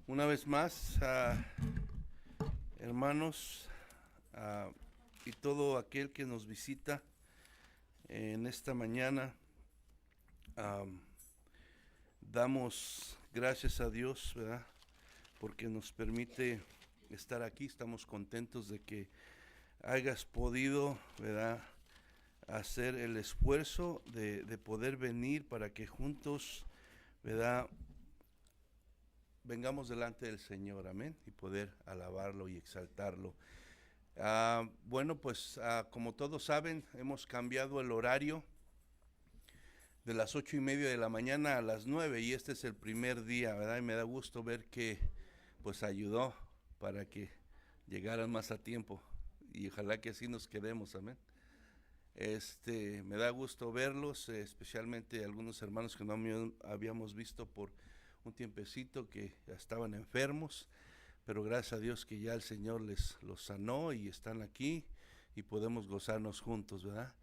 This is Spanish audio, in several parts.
Una vez más, hermanos, ah, y todo aquel que nos visita en esta mañana, ah, damos gracias a Dios, ¿verdad? Porque nos permite estar aquí. Estamos contentos de que hayas podido, ¿verdad?, hacer el esfuerzo de poder venir para que juntos, ¿verdad?, vengamos delante del Señor, amén, y poder alabarlo y exaltarlo. Bueno, pues como todos saben, hemos cambiado el horario de las 8:30 de la mañana a las 9, y este es el primer día, ¿verdad? Y me da gusto ver que pues ayudó para que llegaran más a tiempo, y ojalá que así nos quedemos, amén. Me da gusto verlos, especialmente algunos hermanos que no habíamos visto por un tiempecito, que estaban enfermos, pero gracias a Dios que ya el Señor los sanó y están aquí y podemos gozarnos juntos, ¿verdad?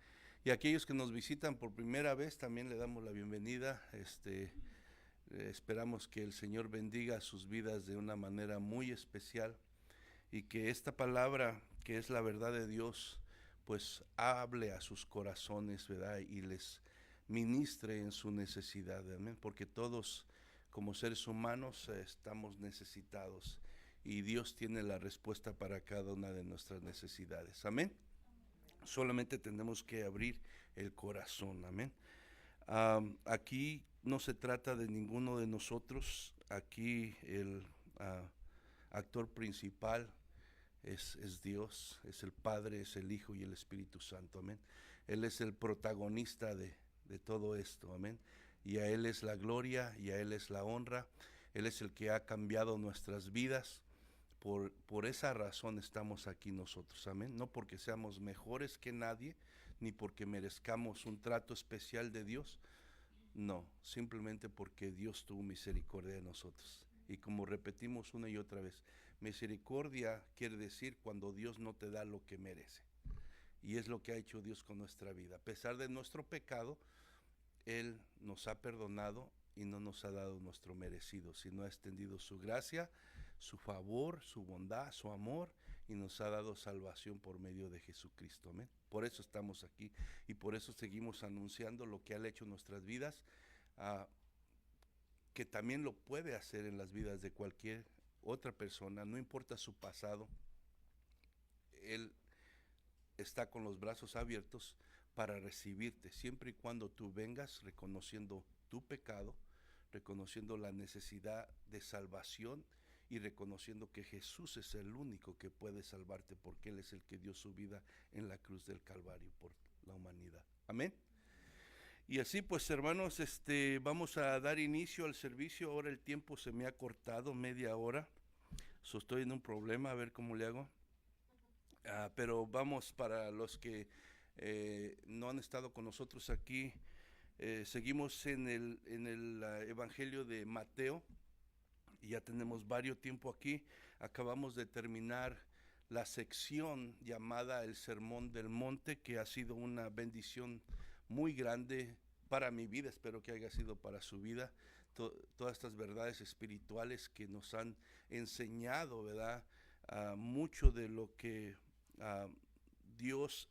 Y a aquellos que nos visitan por primera vez también le damos la bienvenida. Esperamos que el Señor bendiga sus vidas de una manera muy especial, y que esta palabra, que es la verdad de Dios, pues hable a sus corazones, ¿verdad? Y les ministre en su necesidad, amén, porque todos como seres humanos estamos necesitados, y Dios tiene la respuesta para cada una de nuestras necesidades, amén. Solamente tenemos que abrir el corazón, amén. Aquí no se trata de ninguno de nosotros. Aquí el actor principal es Dios, es el Padre, es el Hijo y el Espíritu Santo, amén. Él es el protagonista de todo esto, amén. Y a Él es la gloria y a Él es la honra. Él es el que ha cambiado nuestras vidas. Por esa razón estamos aquí nosotros, amén. No porque seamos mejores que nadie, ni porque merezcamos un trato especial de Dios. No, simplemente porque Dios tuvo misericordia de nosotros. Y como repetimos una y otra vez, misericordia quiere decir cuando Dios no te da lo que merece. Y es lo que ha hecho Dios con nuestra vida. A pesar de nuestro pecado, Él nos ha perdonado y no nos ha dado nuestro merecido, sino ha extendido su gracia, su favor, su bondad, su amor, y nos ha dado salvación por medio de Jesucristo, amén. Por eso estamos aquí, y por eso seguimos anunciando lo que ha hecho en nuestras vidas, uh, que también lo puede hacer en las vidas de cualquier otra persona, no importa su pasado. Él está con los brazos abiertos para recibirte, siempre y cuando tú vengas reconociendo tu pecado, reconociendo la necesidad de salvación, y reconociendo que Jesús es el único que puede salvarte, porque Él es el que dio su vida en la cruz del Calvario por la humanidad. Amén. Y así pues, hermanos, vamos a dar inicio al servicio. Ahora el tiempo se me ha cortado media hora, estoy en un problema, a ver cómo le hago. Pero vamos, para los que no han estado con nosotros aquí, seguimos en el Evangelio de Mateo, y ya tenemos varios tiempo aquí. Acabamos de terminar la sección llamada el Sermón del Monte, que ha sido una bendición muy grande para mi vida, espero que haya sido para su vida. Todas estas verdades espirituales que nos han enseñado, ¿verdad? Mucho de lo que Dios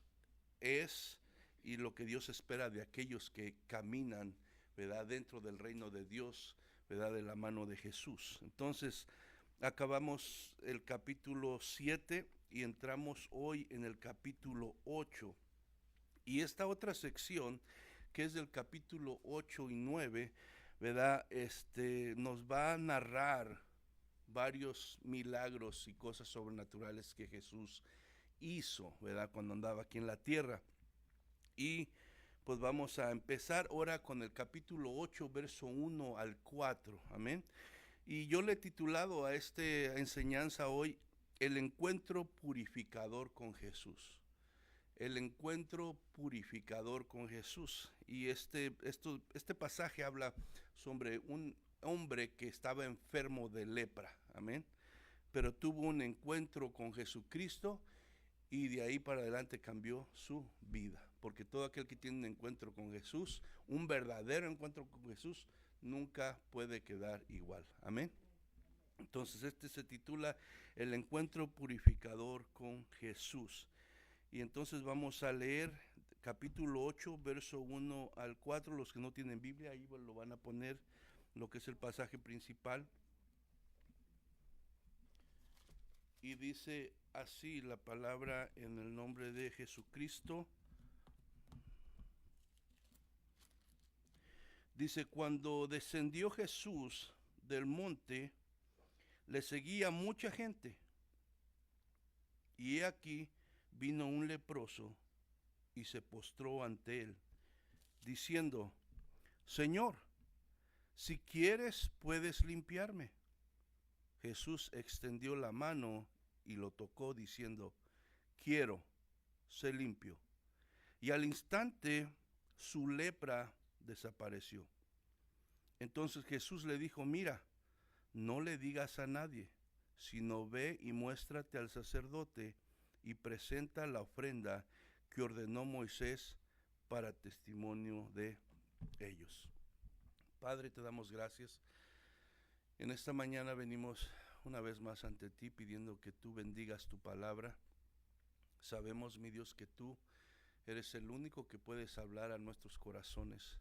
es y lo que Dios espera de aquellos que caminan, ¿verdad?, dentro del reino de Dios, ¿verdad?, de la mano de Jesús. Entonces, acabamos el capítulo 7 y entramos hoy en el capítulo 8. Y esta otra sección, que es del capítulo 8 y 9, ¿verdad?, nos va a narrar varios milagros y cosas sobrenaturales que Jesús hizo, ¿verdad?, cuando andaba aquí en la tierra. Y pues vamos a empezar ahora con el capítulo 8, verso 1 al 4, amén. Y yo le he titulado a esta enseñanza hoy, el encuentro purificador con Jesús. El encuentro purificador con Jesús. Y este pasaje habla sobre un hombre que estaba enfermo de lepra, amén, pero tuvo un encuentro con Jesucristo, y de ahí para adelante cambió su vida, porque todo aquel que tiene un encuentro con Jesús, un verdadero encuentro con Jesús, nunca puede quedar igual, amén. Entonces este se titula El encuentro purificador con Jesús. Y entonces vamos a leer capítulo 8, verso 1 al 4. Los que no tienen Biblia, ahí lo van a poner lo que es el pasaje principal. Y dice así la palabra en el nombre de Jesucristo. Dice, cuando descendió Jesús del monte, le seguía mucha gente. Y he aquí vino un leproso y se postró ante él, diciendo, Señor, si quieres puedes limpiarme. Jesús extendió la mano y lo tocó, diciendo, quiero, sé limpio. Y al instante su lepra desapareció. Entonces Jesús le dijo, mira, no le digas a nadie, sino ve y muéstrate al sacerdote y presenta la ofrenda que ordenó Moisés para testimonio de ellos. Padre, te damos gracias. En esta mañana venimos una vez más ante ti pidiendo que tú bendigas tu palabra. Sabemos, mi Dios, que tú eres el único que puedes hablar a nuestros corazones.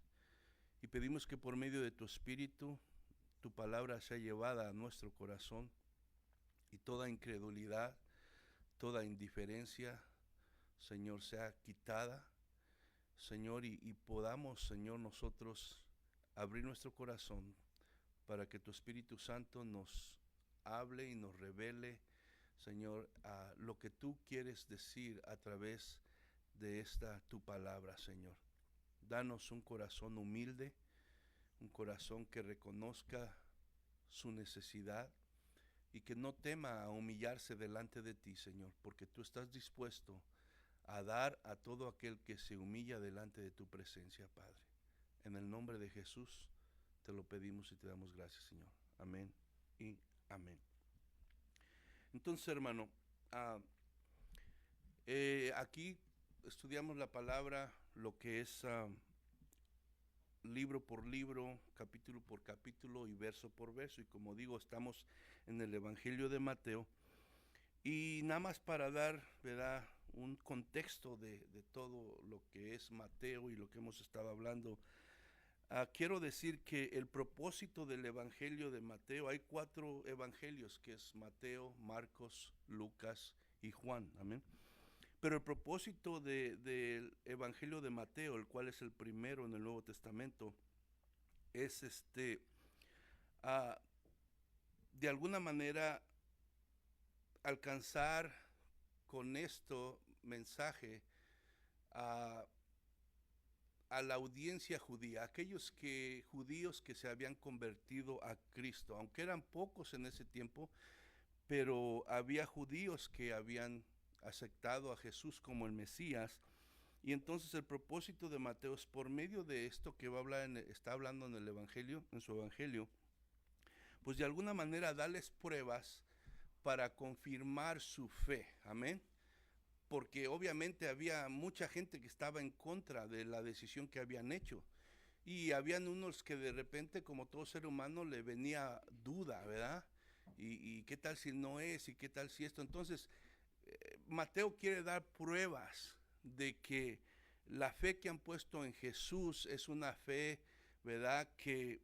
Y pedimos que por medio de tu Espíritu, tu palabra sea llevada a nuestro corazón y toda incredulidad, toda indiferencia, Señor, sea quitada, Señor, y podamos, Señor, nosotros abrir nuestro corazón para que tu Espíritu Santo nos hable y nos revele, Señor, a lo que tú quieres decir a través de esta tu palabra, Señor. Danos un corazón humilde, un corazón que reconozca su necesidad y que no tema a humillarse delante de ti, Señor, porque tú estás dispuesto a dar a todo aquel que se humilla delante de tu presencia, Padre. En el nombre de Jesús te lo pedimos y te damos gracias, Señor. Amén y amén. Entonces, hermano, aquí estudiamos la palabra, lo que es libro por libro, capítulo por capítulo y verso por verso. Y como digo, estamos en el Evangelio de Mateo. Y nada más para dar, ¿verdad?, un contexto de todo lo que es Mateo y lo que hemos estado hablando. Quiero decir que el propósito del Evangelio de Mateo, hay 4 evangelios, que es Mateo, Marcos, Lucas y Juan, amén. Pero el propósito del Evangelio de Mateo, el cual es el primero en el Nuevo Testamento, es de alguna manera alcanzar con esto mensaje a la audiencia judía, aquellos judíos que se habían convertido a Cristo, aunque eran pocos en ese tiempo, pero había judíos que habían aceptado a Jesús como el Mesías. Y entonces el propósito de Mateo es, por medio de esto que va a hablar está hablando en el Evangelio, en su Evangelio, pues de alguna manera darles pruebas para confirmar su fe, amén. Porque obviamente había mucha gente que estaba en contra de la decisión que habían hecho. Y habían unos que de repente, como todo ser humano, le venía duda, ¿verdad? Y qué tal si no es, y qué tal si esto. Entonces, Mateo quiere dar pruebas de que la fe que han puesto en Jesús es una fe, ¿verdad?, que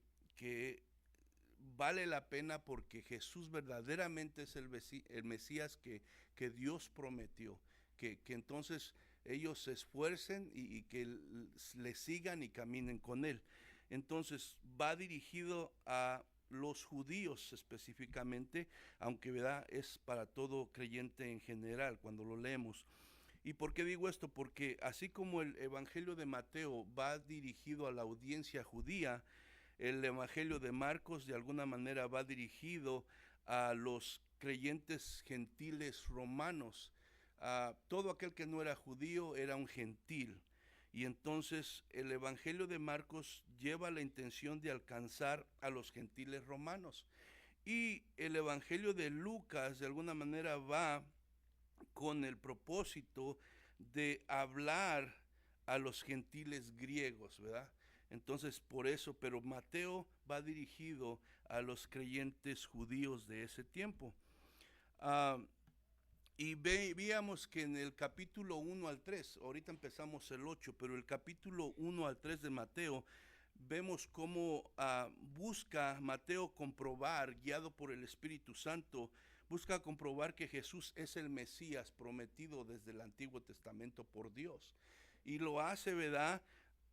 vale la pena, porque Jesús verdaderamente es el Mesías que Dios prometió. Que entonces ellos se esfuercen y que le sigan y caminen con él. Entonces va dirigido a los judíos específicamente, aunque ¿verdad?, es para todo creyente en general cuando lo leemos. ¿Y por qué digo esto? Porque así como el Evangelio de Mateo va dirigido a la audiencia judía, el Evangelio de Marcos de alguna manera va dirigido a los creyentes gentiles romanos. Todo aquel que no era judío era un gentil. Y entonces el Evangelio de Marcos lleva la intención de alcanzar a los gentiles romanos. Y el Evangelio de Lucas de alguna manera va con el propósito de hablar a los gentiles griegos, ¿verdad? Entonces por eso, pero Mateo va dirigido a los creyentes judíos de ese tiempo. Ah, y veíamos que en el capítulo 1 al 3, ahorita empezamos el 8, pero el capítulo 1 al 3 de Mateo, vemos cómo busca Mateo comprobar, guiado por el Espíritu Santo, busca comprobar que Jesús es el Mesías prometido desde el Antiguo Testamento por Dios. Y lo hace, ¿verdad?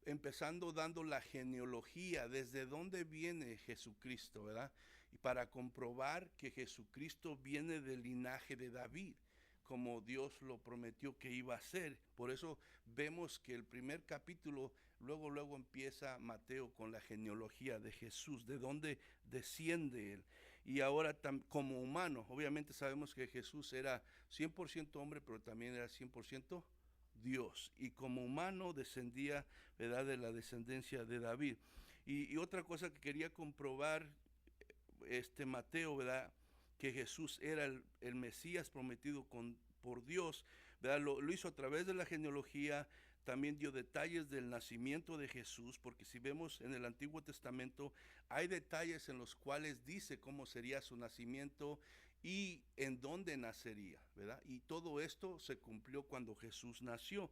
Empezando dando la genealogía, desde dónde viene Jesucristo, ¿verdad? Y para comprobar que Jesucristo viene del linaje de David, como Dios lo prometió que iba a ser. Por eso vemos que el primer capítulo, luego empieza Mateo con la genealogía de Jesús, de dónde desciende él. Y ahora como humano, obviamente sabemos que Jesús era 100% hombre, pero también era 100% Dios. Y como humano descendía, ¿verdad?, de la descendencia de David. Y otra cosa que quería comprobar Mateo, ¿verdad?, que Jesús era el Mesías prometido por Dios, ¿verdad? Lo hizo a través de la genealogía, también dio detalles del nacimiento de Jesús, porque si vemos en el Antiguo Testamento, hay detalles en los cuales dice cómo sería su nacimiento y en dónde nacería, ¿verdad? Y todo esto se cumplió cuando Jesús nació.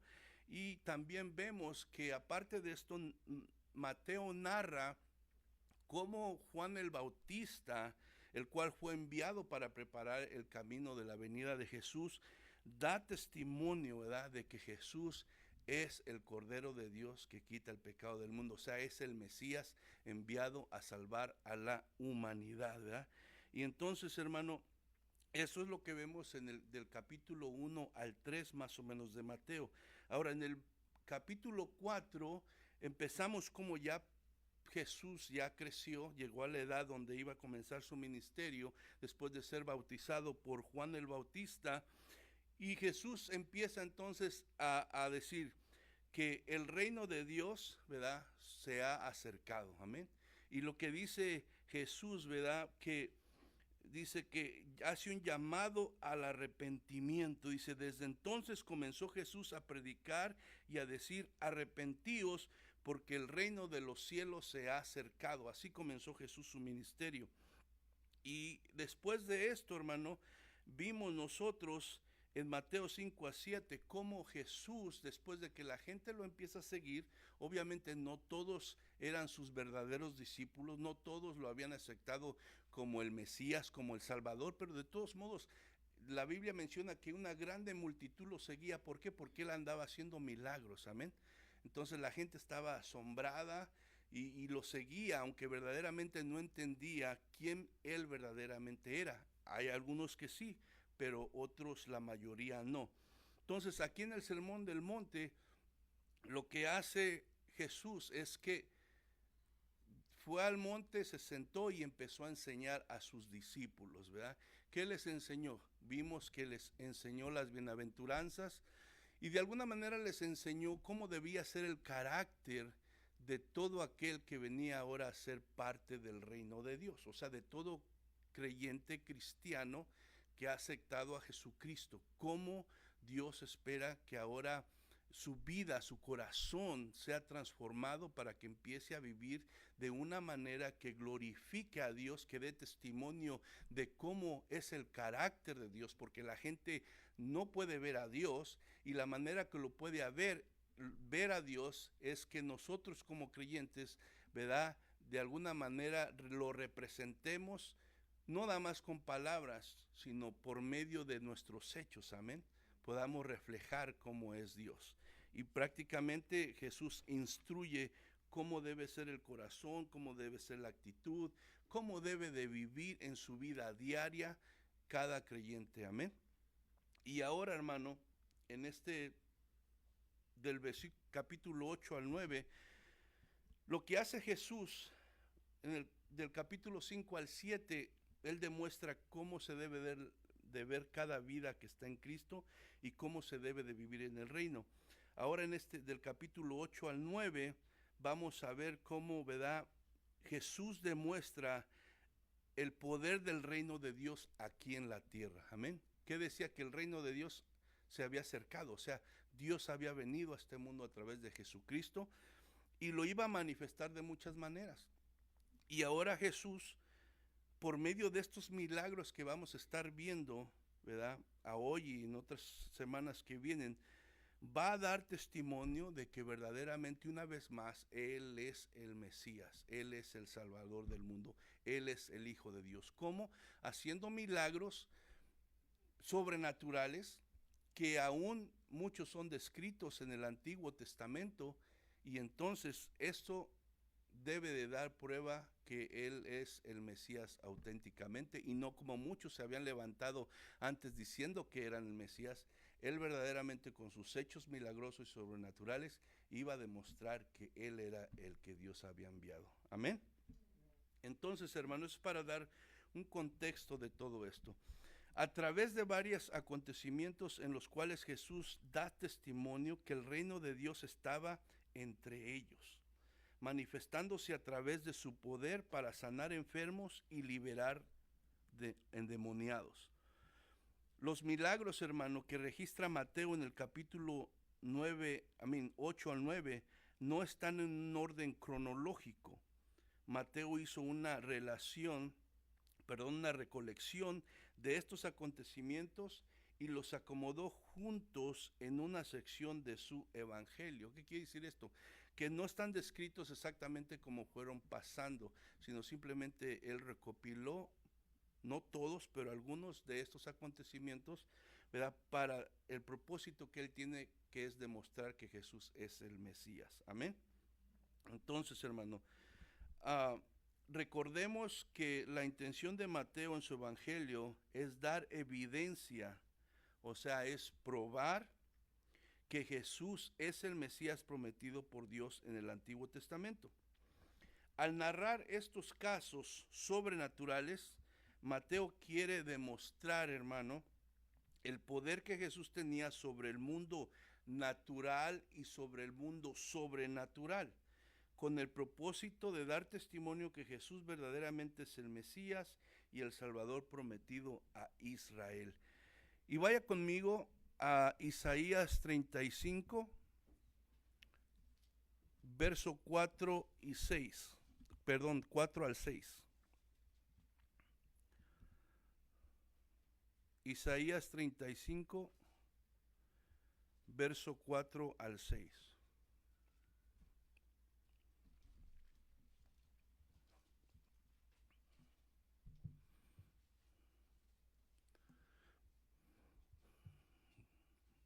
Y también vemos que aparte de esto, Mateo narra cómo Juan el Bautista, el cual fue enviado para preparar el camino de la venida de Jesús, da testimonio, ¿verdad?, de que Jesús es el Cordero de Dios que quita el pecado del mundo. O sea, es el Mesías enviado a salvar a la humanidad, ¿verdad? Y entonces, hermano, eso es lo que vemos en del capítulo 1 al 3 más o menos de Mateo. Ahora, en el capítulo 4 empezamos como ya Jesús ya creció, llegó a la edad donde iba a comenzar su ministerio después de ser bautizado por Juan el Bautista. Y Jesús empieza entonces a decir que el reino de Dios, ¿verdad?, se ha acercado. Amén. Y lo que dice Jesús, ¿verdad?, que dice que hace un llamado al arrepentimiento. Dice, desde entonces comenzó Jesús a predicar y a decir, arrepentíos porque el reino de los cielos se ha acercado. Así comenzó Jesús su ministerio. Y después de esto, hermano, vimos nosotros en Mateo 5 a 7 cómo Jesús, después de que la gente lo empieza a seguir, obviamente no todos eran sus verdaderos discípulos, no todos lo habían aceptado como el Mesías, como el Salvador, pero de todos modos la Biblia menciona que una grande multitud lo seguía. ¿Por qué? Porque él andaba haciendo milagros, amén. Entonces la gente estaba asombrada y lo seguía, aunque verdaderamente no entendía quién él verdaderamente era. Hay algunos que sí, pero otros, la mayoría no. Entonces aquí en el Sermón del Monte, lo que hace Jesús es que fue al monte, se sentó y empezó a enseñar a sus discípulos, ¿verdad? ¿Qué les enseñó? Vimos que les enseñó las bienaventuranzas y de alguna manera les enseñó cómo debía ser el carácter de todo aquel que venía ahora a ser parte del reino de Dios, o sea, de todo creyente cristiano que ha aceptado a Jesucristo, cómo Dios espera que ahora su vida, su corazón sea transformado para que empiece a vivir de una manera que glorifique a Dios, que dé testimonio de cómo es el carácter de Dios, porque la gente no puede ver a Dios y la manera que lo puede ver a Dios es que nosotros como creyentes, ¿verdad?, de alguna manera lo representemos, no nada más con palabras, sino por medio de nuestros hechos, amén, podamos reflejar cómo es Dios. Y prácticamente Jesús instruye cómo debe ser el corazón, cómo debe ser la actitud, cómo debe de vivir en su vida diaria cada creyente, amén. Y ahora, hermano, en del capítulo 8 al 9, lo que hace Jesús del capítulo 5 al 7, él demuestra cómo se debe de ver cada vida que está en Cristo y cómo se debe de vivir en el reino. Ahora del capítulo 8 al 9 vamos a ver cómo, ¿verdad?, Jesús demuestra el poder del reino de Dios aquí en la tierra. Amén. ¿Qué decía? Que el reino de Dios se había acercado, o sea, Dios había venido a este mundo a través de Jesucristo y lo iba a manifestar de muchas maneras. Y ahora Jesús, por medio de estos milagros que vamos a estar viendo, ¿verdad? A hoy y en otras semanas que vienen, va a dar testimonio de que verdaderamente una vez más Él es el Mesías, Él es el Salvador del mundo, Él es el Hijo de Dios. ¿Cómo? Haciendo milagros sobrenaturales que aún muchos son descritos en el Antiguo Testamento, y entonces esto debe de dar prueba que Él es el Mesías auténticamente, y no como muchos se habían levantado antes diciendo que eran el Mesías. Él verdaderamente, con sus hechos milagrosos y sobrenaturales, iba a demostrar que Él era el que Dios había enviado. Amén. Entonces, hermanos, es para dar un contexto de todo esto. A través de varios acontecimientos en los cuales Jesús da testimonio que el reino de Dios estaba entre ellos, manifestándose a través de su poder para sanar enfermos y liberar de endemoniados. Los milagros, hermano, que registra Mateo en el capítulo 8 al 9, no están en un orden cronológico. Mateo hizo una recolección de estos acontecimientos y los acomodó juntos en una sección de su evangelio. ¿Qué quiere decir esto? Que no están descritos exactamente como fueron pasando, sino simplemente él recopiló, no todos, pero algunos de estos acontecimientos, ¿verdad?, para el propósito que él tiene, que es demostrar que Jesús es el Mesías. Amén. Entonces, hermano, recordemos que la intención de Mateo en su evangelio es dar evidencia, o sea, es probar que Jesús es el Mesías prometido por Dios en el Antiguo Testamento. Al narrar estos casos sobrenaturales, Mateo quiere demostrar, hermano, el poder que Jesús tenía sobre el mundo natural y sobre el mundo sobrenatural, con el propósito de dar testimonio que Jesús verdaderamente es el Mesías y el Salvador prometido a Israel. Y vaya conmigo a Isaías 35, verso 4 y 6. Perdón, 4 al 6. Isaías 35, verso 4 al 6.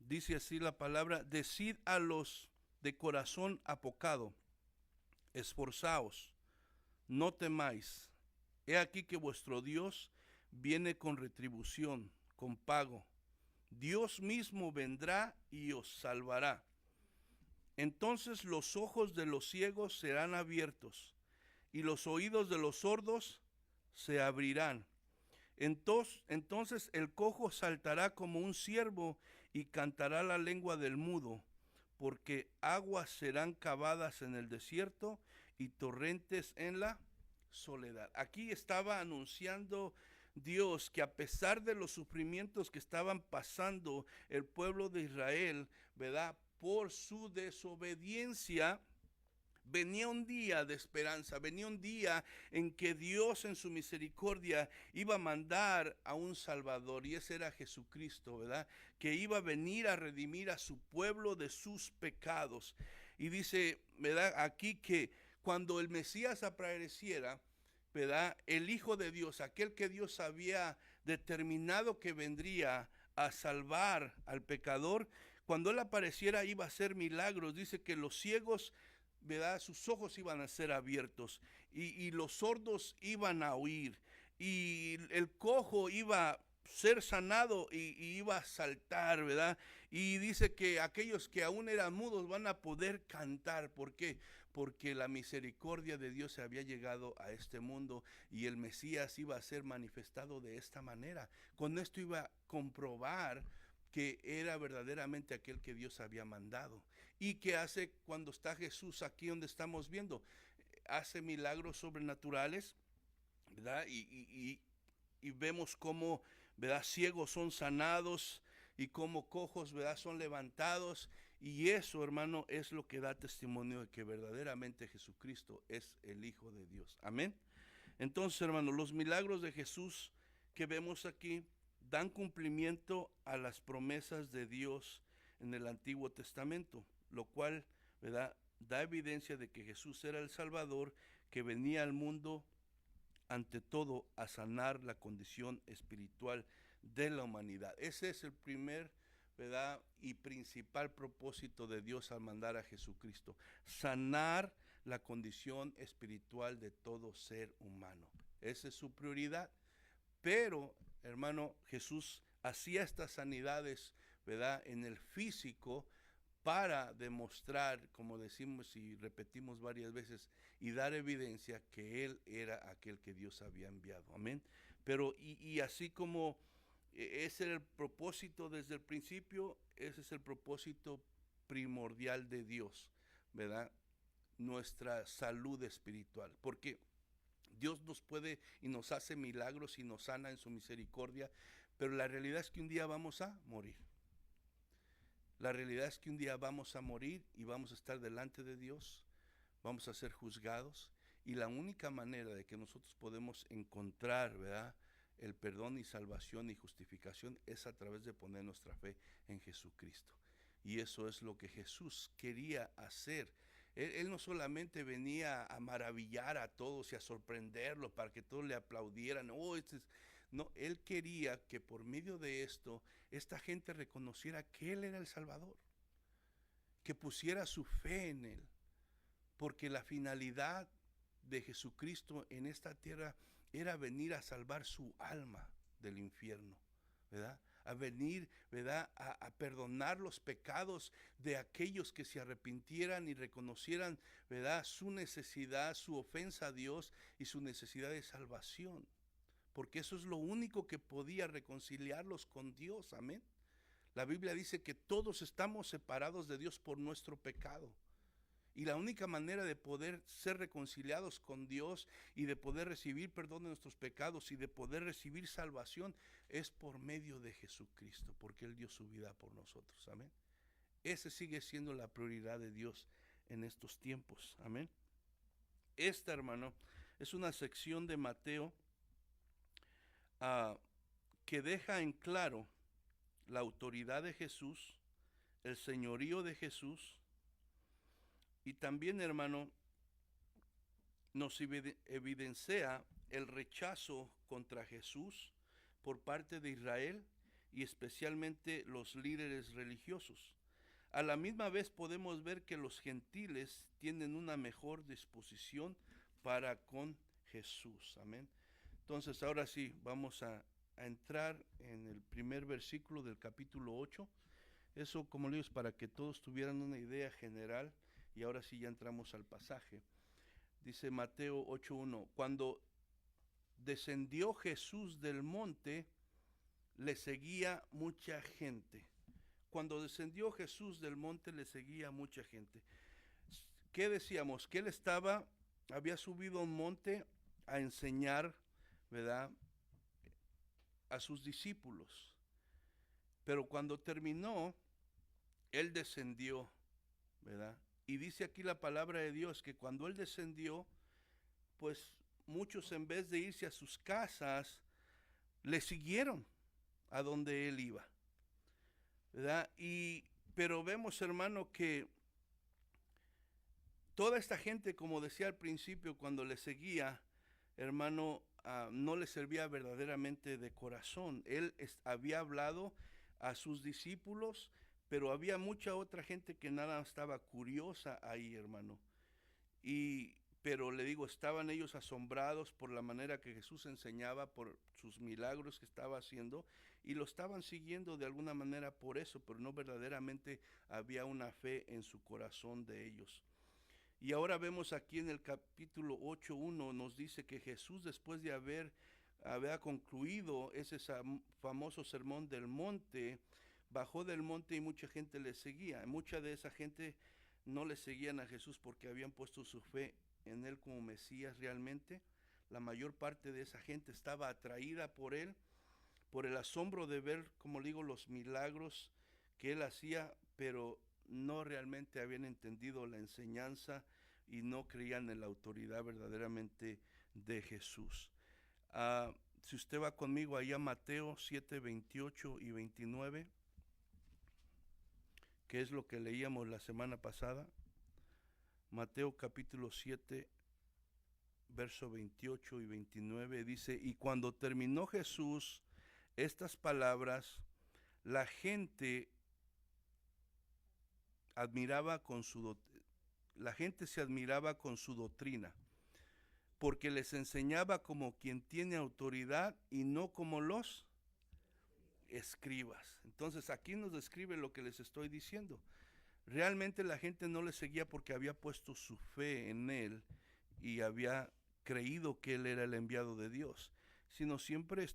Dice así la palabra: decid a los de corazón apocado, esforzaos, no temáis. He aquí que vuestro Dios viene con retribución, con pago. Dios mismo vendrá y os salvará. Entonces los ojos de los ciegos serán abiertos y los oídos de los sordos se abrirán. Entonces el cojo saltará como un ciervo y cantará la lengua del mudo, porque aguas serán cavadas en el desierto y torrentes en la soledad. Aquí estaba anunciando Dios que a pesar de los sufrimientos que estaban pasando el pueblo de Israel, ¿verdad?, por su desobediencia, venía un día de esperanza, venía un día en que Dios en su misericordia iba a mandar a un Salvador, y ese era Jesucristo, ¿verdad?, que iba a venir a redimir a su pueblo de sus pecados. Y dice, ¿verdad?, aquí que cuando el Mesías apareciera, ¿verdad?, el Hijo de Dios, aquel que Dios había determinado que vendría a salvar al pecador, cuando él apareciera iba a hacer milagros. Dice que los ciegos, ¿verdad?, sus ojos iban a ser abiertos y los sordos iban a oír, y el cojo iba a ser sanado y iba a saltar, ¿verdad? Y dice que aquellos que aún eran mudos van a poder cantar. ¿Por qué? Porque la misericordia de Dios se había llegado a este mundo y el Mesías iba a ser manifestado de esta manera. Con esto iba a comprobar que era verdaderamente aquel que Dios había mandado. ¿Y qué hace cuando está Jesús aquí donde estamos viendo? Hace milagros sobrenaturales, ¿verdad? Y vemos cómo, ¿verdad?, ciegos son sanados y cómo cojos, ¿verdad?, son levantados. Y eso, hermano, es lo que da testimonio de que verdaderamente Jesucristo es el Hijo de Dios. Amén. Entonces, hermanos, los milagros de Jesús que vemos aquí dan cumplimiento a las promesas de Dios en el Antiguo Testamento, lo cual, ¿verdad?, da evidencia de que Jesús era el Salvador que venía al mundo ante todo a sanar la condición espiritual de la humanidad. Ese es el primer, ¿verdad?, y principal propósito de Dios al mandar a Jesucristo: sanar la condición espiritual de todo ser humano. Esa es su prioridad. Pero, hermano, Jesús hacía estas sanidades, ¿verdad?, en el físico, para demostrar, como decimos y repetimos varias veces, y dar evidencia que Él era aquel que Dios había enviado. Amén. Pero, y así como ese era el propósito desde el principio, ese es el propósito primordial de Dios, ¿verdad? Nuestra salud espiritual. Porque Dios nos puede y nos hace milagros y nos sana en su misericordia, pero la realidad es que un día vamos a morir. La realidad es que un día vamos a morir y vamos a estar delante de Dios, vamos a ser juzgados, y la única manera de que nosotros podemos encontrar, ¿verdad?, el perdón y salvación y justificación es a través de poner nuestra fe en Jesucristo. Y eso es lo que Jesús quería hacer. Él no solamente venía a maravillar a todos y a sorprenderlos para que todos le aplaudieran. No, Él quería que por medio de esto, esta gente reconociera que Él era el Salvador, que pusiera su fe en Él, porque la finalidad de Jesucristo en esta tierra era venir a salvar su alma del infierno, ¿verdad? A venir, ¿verdad?, a perdonar los pecados de aquellos que se arrepintieran y reconocieran, ¿verdad?, su necesidad, su ofensa a Dios y su necesidad de salvación, porque eso es lo único que podía reconciliarlos con Dios. Amén. La Biblia dice que todos estamos separados de Dios por nuestro pecado. Y la única manera de poder ser reconciliados con Dios y de poder recibir perdón de nuestros pecados y de poder recibir salvación es por medio de Jesucristo, porque Él dio su vida por nosotros. Amén. Ese sigue siendo la prioridad de Dios en estos tiempos. Amén. Esta, hermano, es una sección de Mateo que deja en claro la autoridad de Jesús, el señorío de Jesús, y también, hermano, nos evidencia el rechazo contra Jesús por parte de Israel y especialmente los líderes religiosos. A la misma vez podemos ver que los gentiles tienen una mejor disposición para con Jesús. Amén. Entonces, ahora sí, vamos a entrar en el primer versículo del capítulo 8. Eso, como le digo, es para que todos tuvieran una idea general. Y ahora sí ya entramos al pasaje. Dice Mateo 8:1: cuando descendió Jesús del monte, le seguía mucha gente. Cuando descendió Jesús del monte, le seguía mucha gente. ¿Qué decíamos? Que él había subido a un monte a enseñar, ¿verdad?, a sus discípulos. Pero cuando terminó, él descendió, ¿verdad? Y dice aquí la palabra de Dios que cuando él descendió, pues muchos, en vez de irse a sus casas, le siguieron a donde él iba, ¿verdad? Pero vemos, hermano, que toda esta gente, como decía al principio, cuando le seguía, hermano, no le servía verdaderamente de corazón. Él había hablado a sus discípulos, pero había mucha otra gente que nada estaba curiosa ahí, hermano. Pero le digo, estaban ellos asombrados por la manera que Jesús enseñaba, por sus milagros que estaba haciendo, y lo estaban siguiendo de alguna manera por eso, pero no verdaderamente había una fe en su corazón de ellos. Y ahora vemos aquí en el capítulo 8:1, nos dice que Jesús, después de haber concluido ese famoso sermón del monte, bajó del monte y mucha gente le seguía. Mucha de esa gente no le seguían a Jesús porque habían puesto su fe en Él como Mesías realmente. La mayor parte de esa gente estaba atraída por Él, por el asombro de ver, como digo, los milagros que Él hacía, pero no realmente habían entendido la enseñanza y no creían en la autoridad verdaderamente de Jesús. Ah, si usted va conmigo allá a Mateo 7, 28 y 29, que es lo que leíamos la semana pasada. Mateo capítulo 7, verso 28 y 29 dice: y cuando terminó Jesús estas palabras, la gente la gente se admiraba con su doctrina, porque les enseñaba como quien tiene autoridad y no como los escribas. Entonces aquí nos describe lo que les estoy diciendo. Realmente la gente no le seguía porque había puesto su fe en él y había creído que él era el enviado de Dios, sino siempre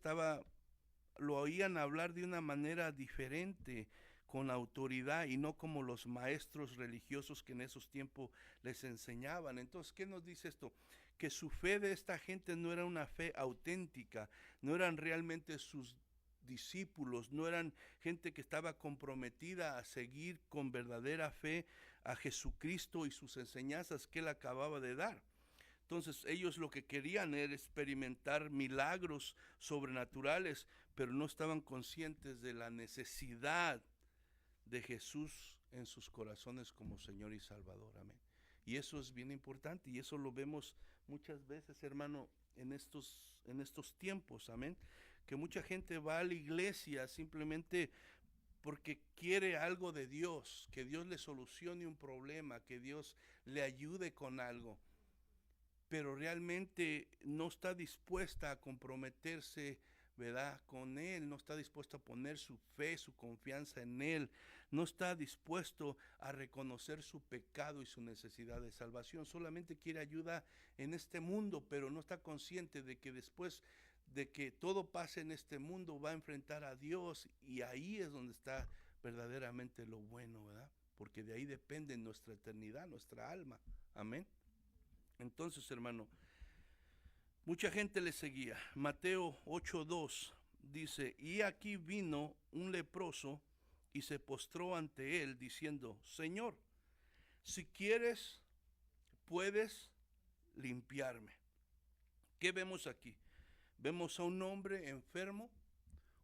lo oían hablar de una manera diferente, con autoridad y no como los maestros religiosos que en esos tiempos les enseñaban. Entonces, ¿qué nos dice esto? Que su fe de esta gente no era una fe auténtica, no eran realmente sus discípulos, no eran gente que estaba comprometida a seguir con verdadera fe a Jesucristo y sus enseñanzas que él acababa de dar. Entonces ellos lo que querían era experimentar milagros sobrenaturales, pero no estaban conscientes de la necesidad de Jesús en sus corazones como Señor y Salvador. Amén. Y eso es bien importante, y eso lo vemos muchas veces, hermano, en estos tiempos. Amén. Que mucha gente va a la iglesia simplemente porque quiere algo de Dios, que Dios le solucione un problema, que Dios le ayude con algo, pero realmente no está dispuesta a comprometerse, ¿verdad?, con Él, no está dispuesto a poner su fe, su confianza en Él, no está dispuesto a reconocer su pecado y su necesidad de salvación, solamente quiere ayuda en este mundo, pero no está consciente de que después de que todo pase en este mundo va a enfrentar a Dios, y ahí es donde está verdaderamente lo bueno, ¿verdad? Porque de ahí depende nuestra eternidad, nuestra alma. Amén. Entonces, hermano, mucha gente le seguía. Mateo 8:2 dice: y aquí vino un leproso y se postró ante él diciendo: Señor, si quieres, puedes limpiarme. ¿Qué vemos aquí? Vemos a un hombre enfermo,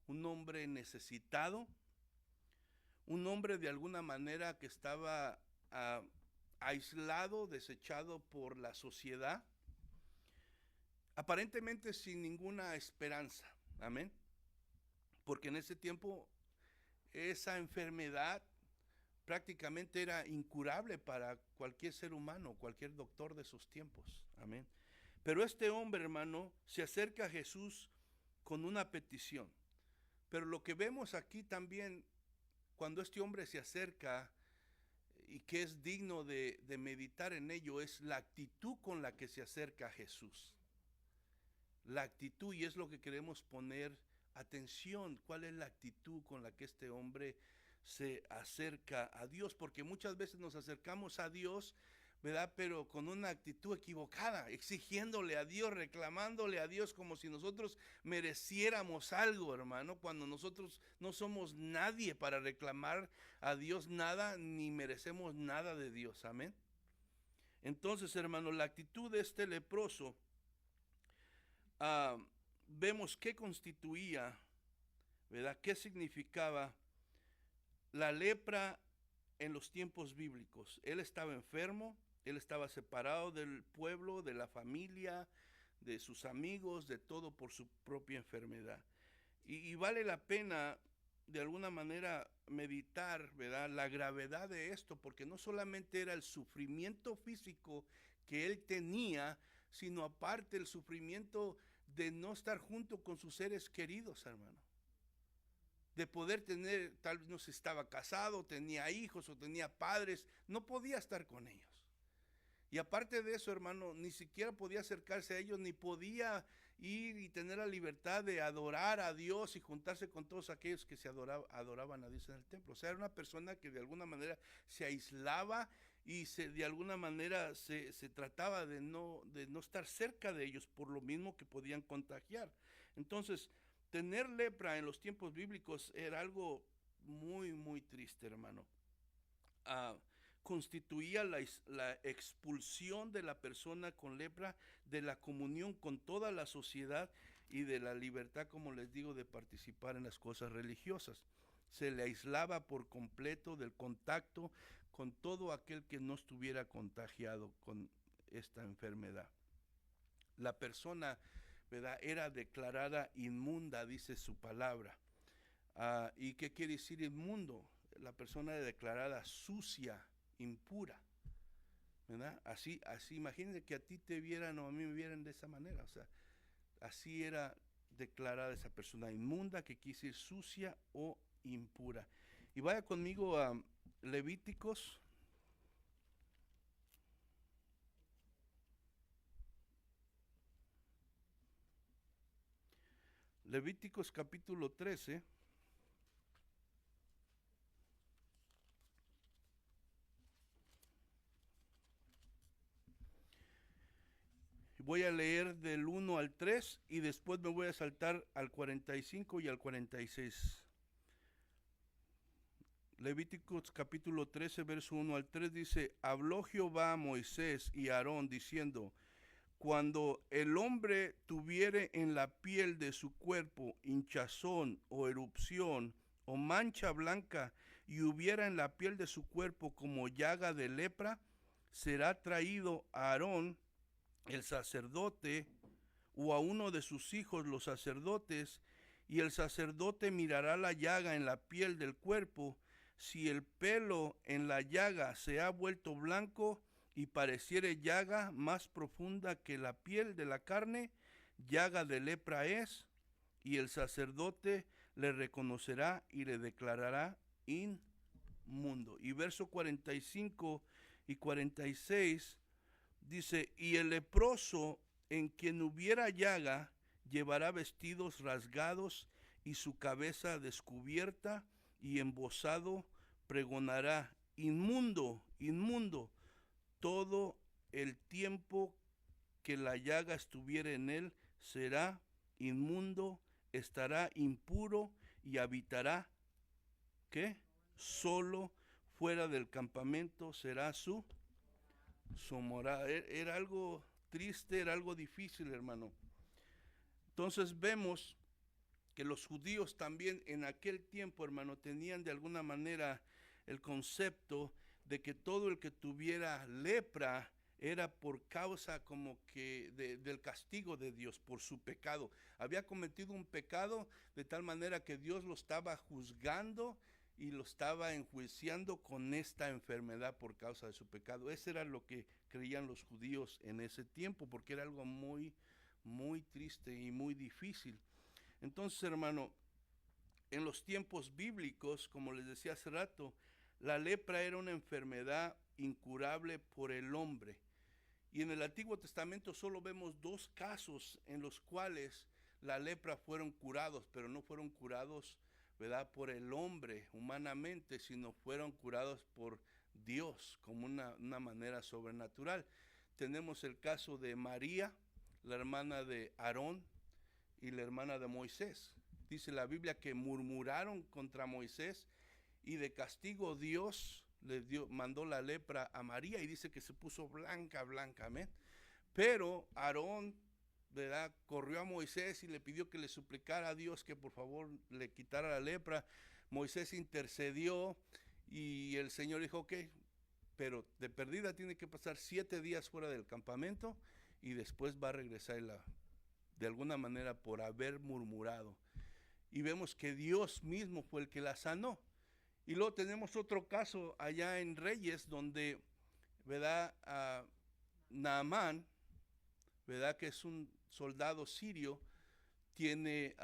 un hombre necesitado, un hombre de alguna manera que estaba aislado, desechado por la sociedad, aparentemente sin ninguna esperanza. Amén. Porque en ese tiempo esa enfermedad prácticamente era incurable para cualquier ser humano, cualquier doctor de esos tiempos. Amén. Pero este hombre, hermano, se acerca a Jesús con una petición. Pero lo que vemos aquí también, cuando este hombre se acerca, y que es digno de meditar en ello, es la actitud con la que se acerca a Jesús. La actitud, y es lo que queremos poner atención, cuál es la actitud con la que este hombre se acerca a Dios, porque muchas veces nos acercamos a Dios, ¿verdad?, pero con una actitud equivocada, exigiéndole a Dios, reclamándole a Dios como si nosotros mereciéramos algo, hermano, cuando nosotros no somos nadie para reclamar a Dios nada, ni merecemos nada de Dios. Amén. Entonces, hermano, la actitud de este leproso, vemos qué constituía, ¿verdad?, qué significaba la lepra en los tiempos bíblicos. Él estaba enfermo, él estaba separado del pueblo, de la familia, de sus amigos, de todo por su propia enfermedad. Y vale la pena de alguna manera meditar, ¿verdad?, la gravedad de esto, porque no solamente era el sufrimiento físico que él tenía, sino aparte el sufrimiento de no estar junto con sus seres queridos, hermano. De poder tener, tal vez no se estaba casado, tenía hijos o tenía padres, no podía estar con ellos. Y aparte de eso, hermano, ni siquiera podía acercarse a ellos, ni podía ir y tener la libertad de adorar a Dios y juntarse con todos aquellos que se adoraban a Dios en el templo. O sea, era una persona que de alguna manera se aislaba y de alguna manera se trataba de no estar cerca de ellos por lo mismo que podían contagiar. Entonces, tener lepra en los tiempos bíblicos era algo muy, muy triste, hermano. constituía la expulsión de la persona con lepra de la comunión con toda la sociedad y de la libertad, como les digo, de participar en las cosas religiosas. Se le aislaba por completo del contacto con todo aquel que no estuviera contagiado con esta enfermedad. La persona, ¿verdad?, era declarada inmunda, dice su palabra. ¿Y qué quiere decir inmundo? La persona era declarada sucia, impura, ¿verdad? Así, imagínense que a ti te vieran o a mí me vieran de esa manera, o sea, así era declarada esa persona inmunda, que quiere decir sucia o impura. Y vaya conmigo a Levíticos. Levíticos capítulo 13. Voy a leer del 1 al 3 y después me voy a saltar al 45 y al 46. Levíticos capítulo 13, verso 1 al 3 dice: habló Jehová a Moisés y a Aarón diciendo: cuando el hombre tuviere en la piel de su cuerpo hinchazón o erupción o mancha blanca y hubiera en la piel de su cuerpo como llaga de lepra, será traído a Aarón el sacerdote o a uno de sus hijos los sacerdotes, y el sacerdote mirará la llaga en la piel del cuerpo. Si el pelo en la llaga se ha vuelto blanco y pareciere llaga más profunda que la piel de la carne, llaga de lepra es, y el sacerdote le reconocerá y le declarará inmundo. Y verso 45 y 46 dice: y el leproso en quien hubiera llaga llevará vestidos rasgados y su cabeza descubierta, y embozado pregonará: inmundo, inmundo, todo el tiempo que la llaga estuviere en él será inmundo, estará impuro y habitará, ¿qué? Solo fuera del campamento será su morada. Era algo triste, era algo difícil, hermano. Entonces vemos que los judíos también en aquel tiempo, hermano, tenían de alguna manera el concepto de que todo el que tuviera lepra era por causa como que del castigo de Dios por su pecado. Había cometido un pecado de tal manera que Dios lo estaba juzgando y lo estaba enjuiciando con esta enfermedad por causa de su pecado. Eso era lo que creían los judíos en ese tiempo, porque era algo muy, muy triste y muy difícil. Entonces, hermano, en los tiempos bíblicos, como les decía hace rato, la lepra era una enfermedad incurable por el hombre. Y en el Antiguo Testamento solo vemos 2 casos en los cuales la lepra fueron curados, pero no fueron curados, ¿verdad?, por el hombre humanamente, sino fueron curados por Dios como una manera sobrenatural. Tenemos el caso de María, la hermana de Aarón y la hermana de Moisés. Dice la Biblia que murmuraron contra Moisés y de castigo Dios mandó la lepra a María, y dice que se puso blanca, amén. Pero Aarón, ¿verdad?, corrió a Moisés y le pidió que le suplicara a Dios que por favor le quitara la lepra. Moisés intercedió y el Señor dijo: ok, pero de perdida tiene que pasar 7 días fuera del campamento y después va a regresar de alguna manera por haber murmurado. Y vemos que Dios mismo fue el que la sanó. Y luego tenemos otro caso allá en Reyes, donde, ¿verdad?, Naamán, ¿verdad?, que es un soldado sirio, tiene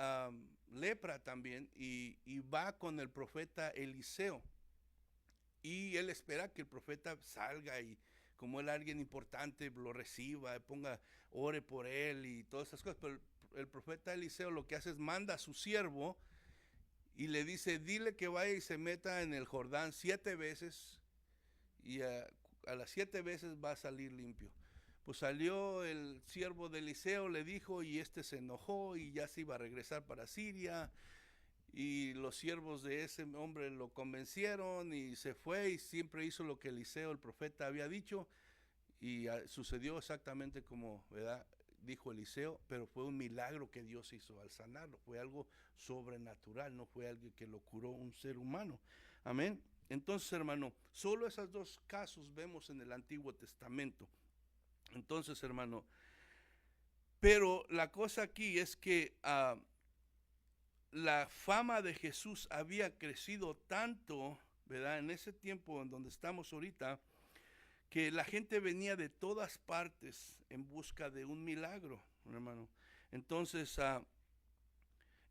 lepra también, y va con el profeta Eliseo. Y él espera que el profeta salga y, como él es alguien importante, lo reciba, ore por él y todas esas cosas. Pero el profeta Eliseo lo que hace es manda a su siervo y le dice: dile que vaya y se meta en el Jordán 7 veces, y a las 7 veces va a salir limpio. Pues salió el siervo de Eliseo, le dijo, y se enojó y ya se iba a regresar para Siria. y los siervos de ese hombre lo convencieron y se fue y siempre hizo lo que Eliseo, el profeta, había dicho, y sucedió exactamente como, ¿verdad?, dijo Eliseo, pero fue un milagro que Dios hizo al sanarlo, fue algo sobrenatural, no fue algo que lo curó un ser humano. Amén. Entonces, hermano, solo esos dos casos vemos en el Antiguo Testamento. Entonces, hermano, pero la cosa aquí es que la fama de Jesús había crecido tanto, ¿verdad?, en ese tiempo en donde estamos ahorita, que la gente venía de todas partes en busca de un milagro, hermano. Entonces,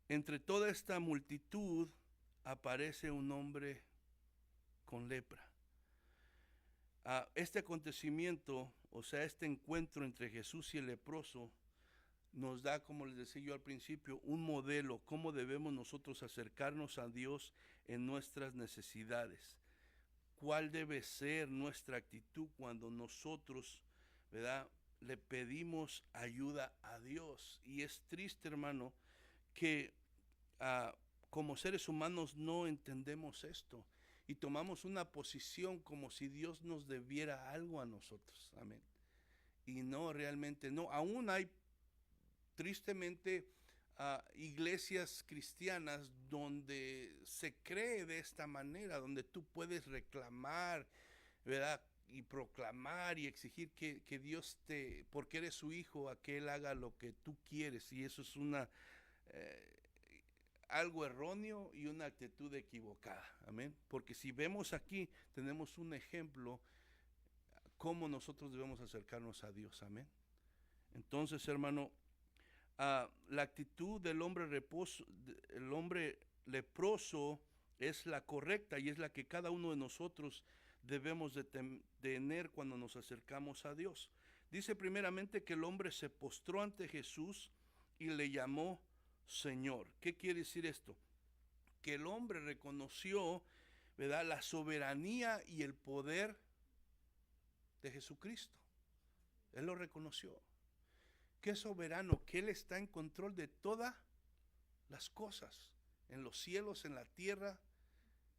entre toda esta multitud aparece un hombre con lepra. Este acontecimiento, o sea, este encuentro entre Jesús y el leproso, nos da, como les decía yo al principio, un modelo, cómo debemos nosotros acercarnos a Dios en nuestras necesidades. ¿Cuál debe ser nuestra actitud cuando nosotros, ¿verdad?, le pedimos ayuda a Dios? Y es triste, hermano, que como seres humanos no entendemos esto y tomamos una posición como si Dios nos debiera algo a nosotros. Amén. Y no, realmente no. Aún hay, tristemente, iglesias cristianas donde se cree de esta manera, donde tú puedes reclamar, ¿verdad?, y proclamar y exigir que Dios porque eres su hijo, a que Él haga lo que tú quieres. Y eso es algo erróneo y una actitud equivocada. Amén. Porque si vemos aquí, tenemos un ejemplo cómo nosotros debemos acercarnos a Dios. Amén. Entonces, hermano, la actitud del hombre leproso es la correcta y es la que cada uno de nosotros debemos de tener cuando nos acercamos a Dios. Dice primeramente que el hombre se postró ante Jesús y le llamó Señor. ¿Qué quiere decir esto? Que el hombre reconoció, ¿verdad?, la soberanía y el poder de Jesucristo. Él lo reconoció. Qué soberano, que Él está en control de todas las cosas, en los cielos, en la tierra,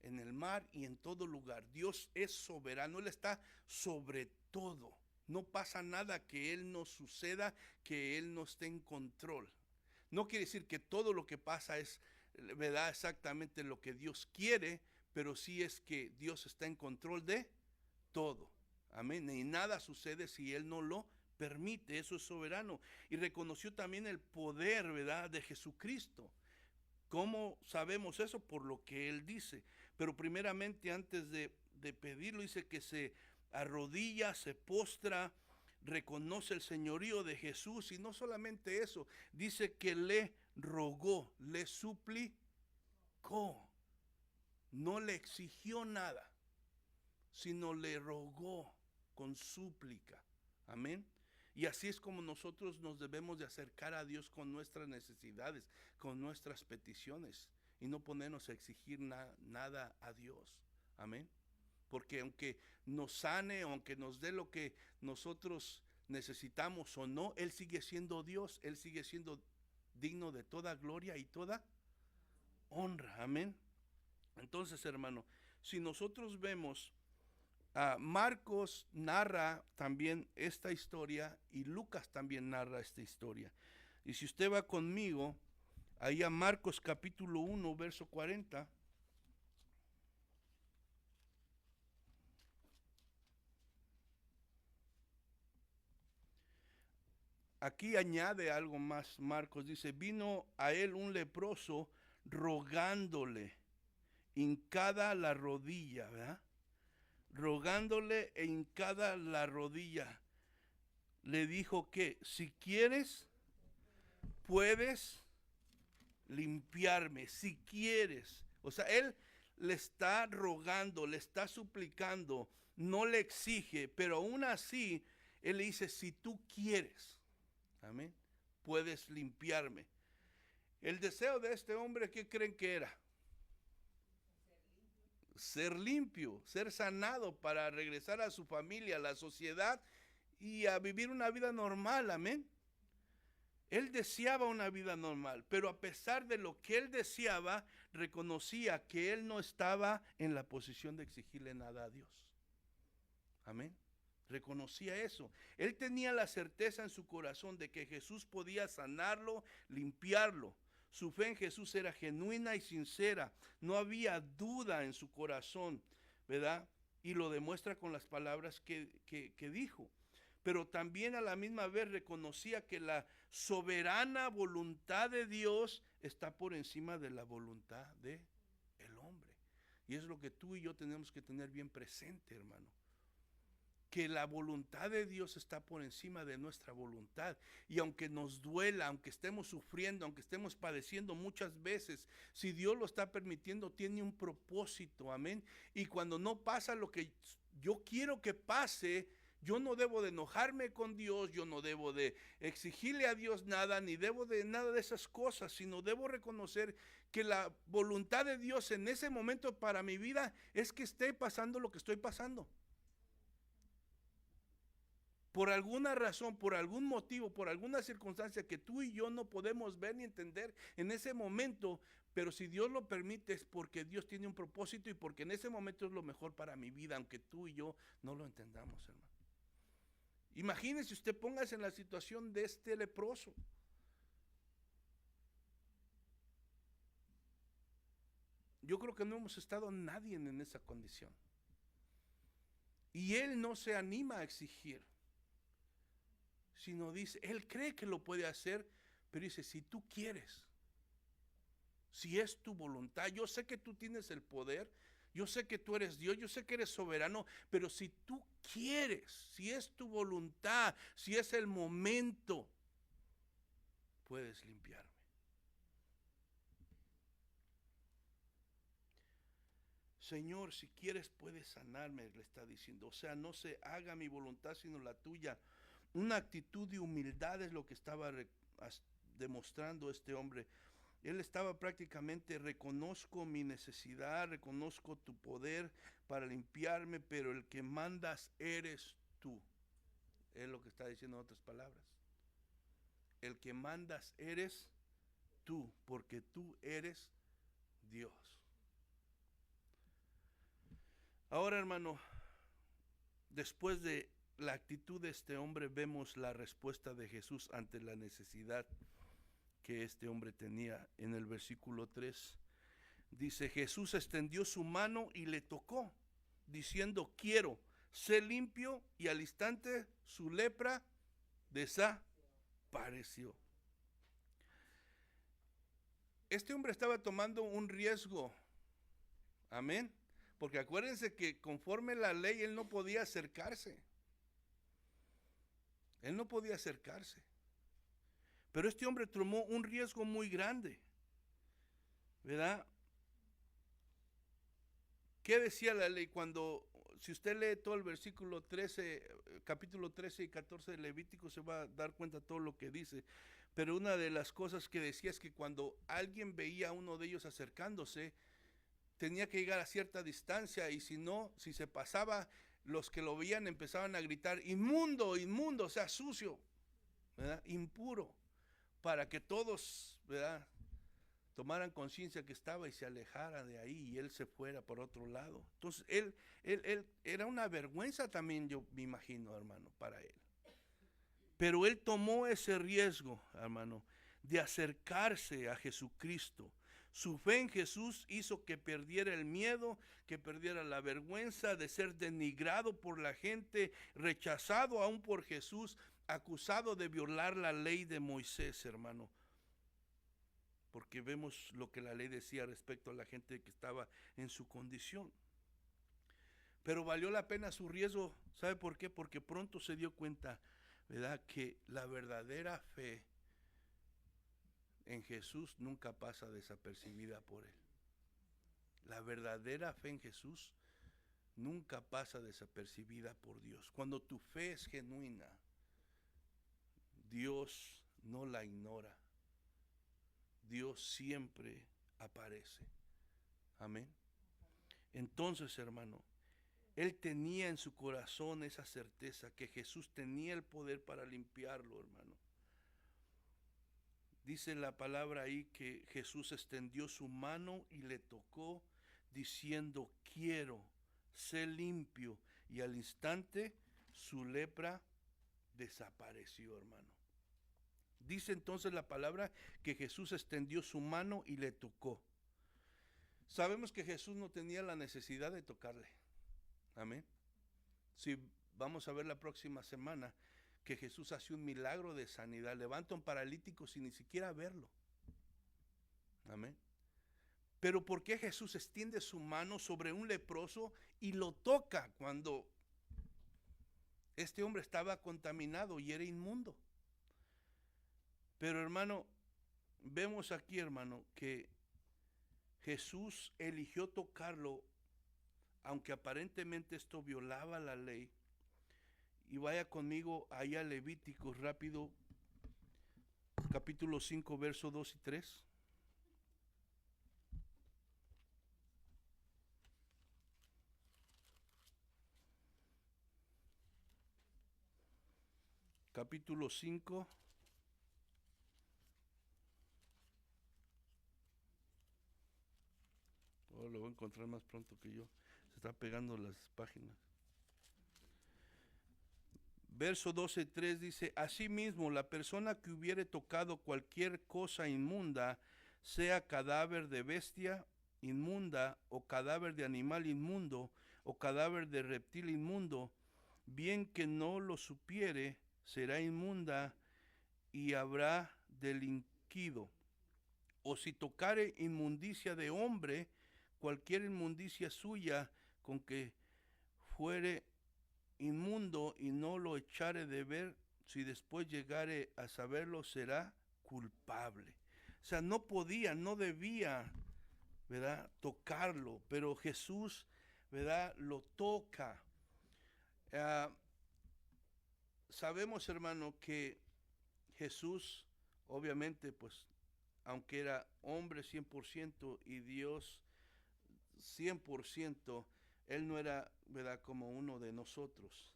en el mar y en todo lugar. Dios es soberano, Él está sobre todo. No pasa nada que Él no suceda, que Él no esté en control. No quiere decir que todo lo que pasa es, ¿verdad?, exactamente lo que Dios quiere, pero sí es que Dios está en control de todo. Amén. Y nada sucede si Él no lo permite. Eso es soberano. Y reconoció también el poder, ¿verdad?, de Jesucristo. ¿Cómo sabemos eso? Por lo que Él dice. Pero primeramente, antes de pedirlo, dice que se arrodilla, se postra, reconoce el señorío de Jesús. Y no solamente eso, dice que le rogó, le suplicó. No le exigió nada, sino le rogó con súplica. Amén. Y así es como nosotros nos debemos de acercar a Dios con nuestras necesidades, con nuestras peticiones, y no ponernos a exigir nada a Dios. Amén. Porque aunque nos sane, aunque nos dé lo que nosotros necesitamos o no, Él sigue siendo Dios, Él sigue siendo digno de toda gloria y toda honra. Amén. Entonces, hermano, si nosotros vemos, Marcos narra también esta historia y Lucas también narra esta historia. Y si usted va conmigo ahí a Marcos capítulo 1, verso 40. Aquí añade algo más Marcos, dice, vino a él un leproso rogándole, hincada la rodilla, ¿verdad? Rogándole e hincada la rodilla. Le dijo que si quieres, puedes limpiarme, si quieres. O sea, Él le está rogando, le está suplicando, no le exige, pero aún así, Él le dice, si tú quieres, amén, puedes limpiarme. El deseo de este hombre, ¿qué creen que era? Ser limpio, ser sanado para regresar a su familia, a la sociedad y a vivir una vida normal, amén. Él deseaba una vida normal, pero a pesar de lo que él deseaba, reconocía que él no estaba en la posición de exigirle nada a Dios. Amén. Reconocía eso. Él tenía la certeza en su corazón de que Jesús podía sanarlo, limpiarlo. Su fe en Jesús era genuina y sincera. No había duda en su corazón, ¿verdad? Y lo demuestra con las palabras que dijo. Pero también a la misma vez reconocía que la soberana voluntad de Dios está por encima de la voluntad del hombre. Y es lo que tú y yo tenemos que tener bien presente, hermano. Que la voluntad de Dios está por encima de nuestra voluntad. Y aunque nos duela, aunque estemos sufriendo, aunque estemos padeciendo muchas veces, si Dios lo está permitiendo, tiene un propósito, amén. Y cuando no pasa lo que yo quiero que pase, yo no debo de enojarme con Dios, yo no debo de exigirle a Dios nada, ni debo de nada de esas cosas, sino debo reconocer que la voluntad de Dios en ese momento para mi vida es que esté pasando lo que estoy pasando. Por alguna razón, por algún motivo, por alguna circunstancia que tú y yo no podemos ver ni entender en ese momento, pero si Dios lo permite es porque Dios tiene un propósito y porque en ese momento es lo mejor para mi vida, aunque tú y yo no lo entendamos, hermano. Imagínese usted, póngase en la situación de este leproso. Yo creo que no hemos estado nadie en esa condición. Y él no se anima a exigir, sino dice, él cree que lo puede hacer, pero dice, si tú quieres, si es tu voluntad, yo sé que tú tienes el poder, yo sé que tú eres Dios, yo sé que eres soberano, pero si tú quieres, si es tu voluntad, si es el momento, puedes limpiarme. Señor, si quieres puedes sanarme, le está diciendo. O sea, no se haga mi voluntad sino la tuya. Una actitud de humildad es lo que estaba demostrando este hombre. Él estaba prácticamente, reconozco mi necesidad, reconozco tu poder para limpiarme, pero el que mandas eres tú. Es lo que está diciendo en otras palabras. El que mandas eres tú, porque tú eres Dios. Ahora, hermano, después de la actitud de este hombre, vemos la respuesta de Jesús ante la necesidad que este hombre tenía. En el versículo 3 dice, Jesús extendió su mano y le tocó, diciendo, quiero, sé limpio, y al instante su lepra desapareció. Este hombre estaba tomando un riesgo, amén, porque acuérdense que conforme la ley él no podía acercarse. Él no podía acercarse. Pero este hombre tomó un riesgo muy grande, ¿verdad? ¿Qué decía la ley? Cuando, si usted lee todo el versículo 13, capítulo 13 y 14 de Levítico, se va a dar cuenta de todo lo que dice. Pero una de las cosas que decía es que cuando alguien veía a uno de ellos acercándose, tenía que llegar a cierta distancia, y si no, si se pasaba, los que lo veían empezaban a gritar, inmundo, inmundo, o sea, sucio, ¿verdad? Impuro, para que todos, ¿verdad?, tomaran conciencia que estaba y se alejara de ahí y él se fuera por otro lado. Entonces, él era una vergüenza también, yo me imagino, hermano, para él. Pero él tomó ese riesgo, hermano, de acercarse a Jesucristo. Su fe en Jesús hizo que perdiera el miedo, que perdiera la vergüenza de ser denigrado por la gente, rechazado aún por Jesús, acusado de violar la ley de Moisés, hermano. Porque vemos lo que la ley decía respecto a la gente que estaba en su condición. Pero valió la pena su riesgo, ¿sabe por qué? Porque pronto se dio cuenta, ¿verdad?, que la verdadera fe en Jesús nunca pasa desapercibida por él. La verdadera fe en Jesús nunca pasa desapercibida por Dios. Cuando tu fe es genuina, Dios no la ignora. Dios siempre aparece. Amén. Entonces, hermano, él tenía en su corazón esa certeza que Jesús tenía el poder para limpiarlo, hermano. Dice la palabra ahí que Jesús extendió su mano y le tocó, diciendo, quiero, sé limpio. Y al instante su lepra desapareció, hermano. Dice entonces la palabra que Jesús extendió su mano y le tocó. Sabemos que Jesús no tenía la necesidad de tocarle. Amén. Si vamos a ver la próxima semana que Jesús hace un milagro de sanidad, levanta a un paralítico sin ni siquiera verlo. Amén. Pero ¿por qué Jesús extiende su mano sobre un leproso y lo toca cuando este hombre estaba contaminado y era inmundo? Pero hermano, vemos aquí, hermano, que Jesús eligió tocarlo, aunque aparentemente esto violaba la ley. Y vaya conmigo allá a Levíticos rápido, capítulo 5, versos 2 y 3. Capítulo 5. Oh, lo voy a encontrar más pronto que yo. Se está pegando las páginas. Verso 12:3 dice, asimismo la persona que hubiere tocado cualquier cosa inmunda, sea cadáver de bestia inmunda, o cadáver de animal inmundo, o cadáver de reptil inmundo, bien que no lo supiere, será inmunda y habrá delinquido. O si tocare inmundicia de hombre, cualquier inmundicia suya, con que fuere inmundo y no lo echare de ver, si después llegare a saberlo, será culpable. O sea, no podía, no debía, ¿verdad?, tocarlo, pero Jesús, ¿verdad?, lo toca. Sabemos, hermano, que Jesús, obviamente, pues, aunque era hombre 100% y Dios 100%, Él no era, ¿verdad?, como uno de nosotros.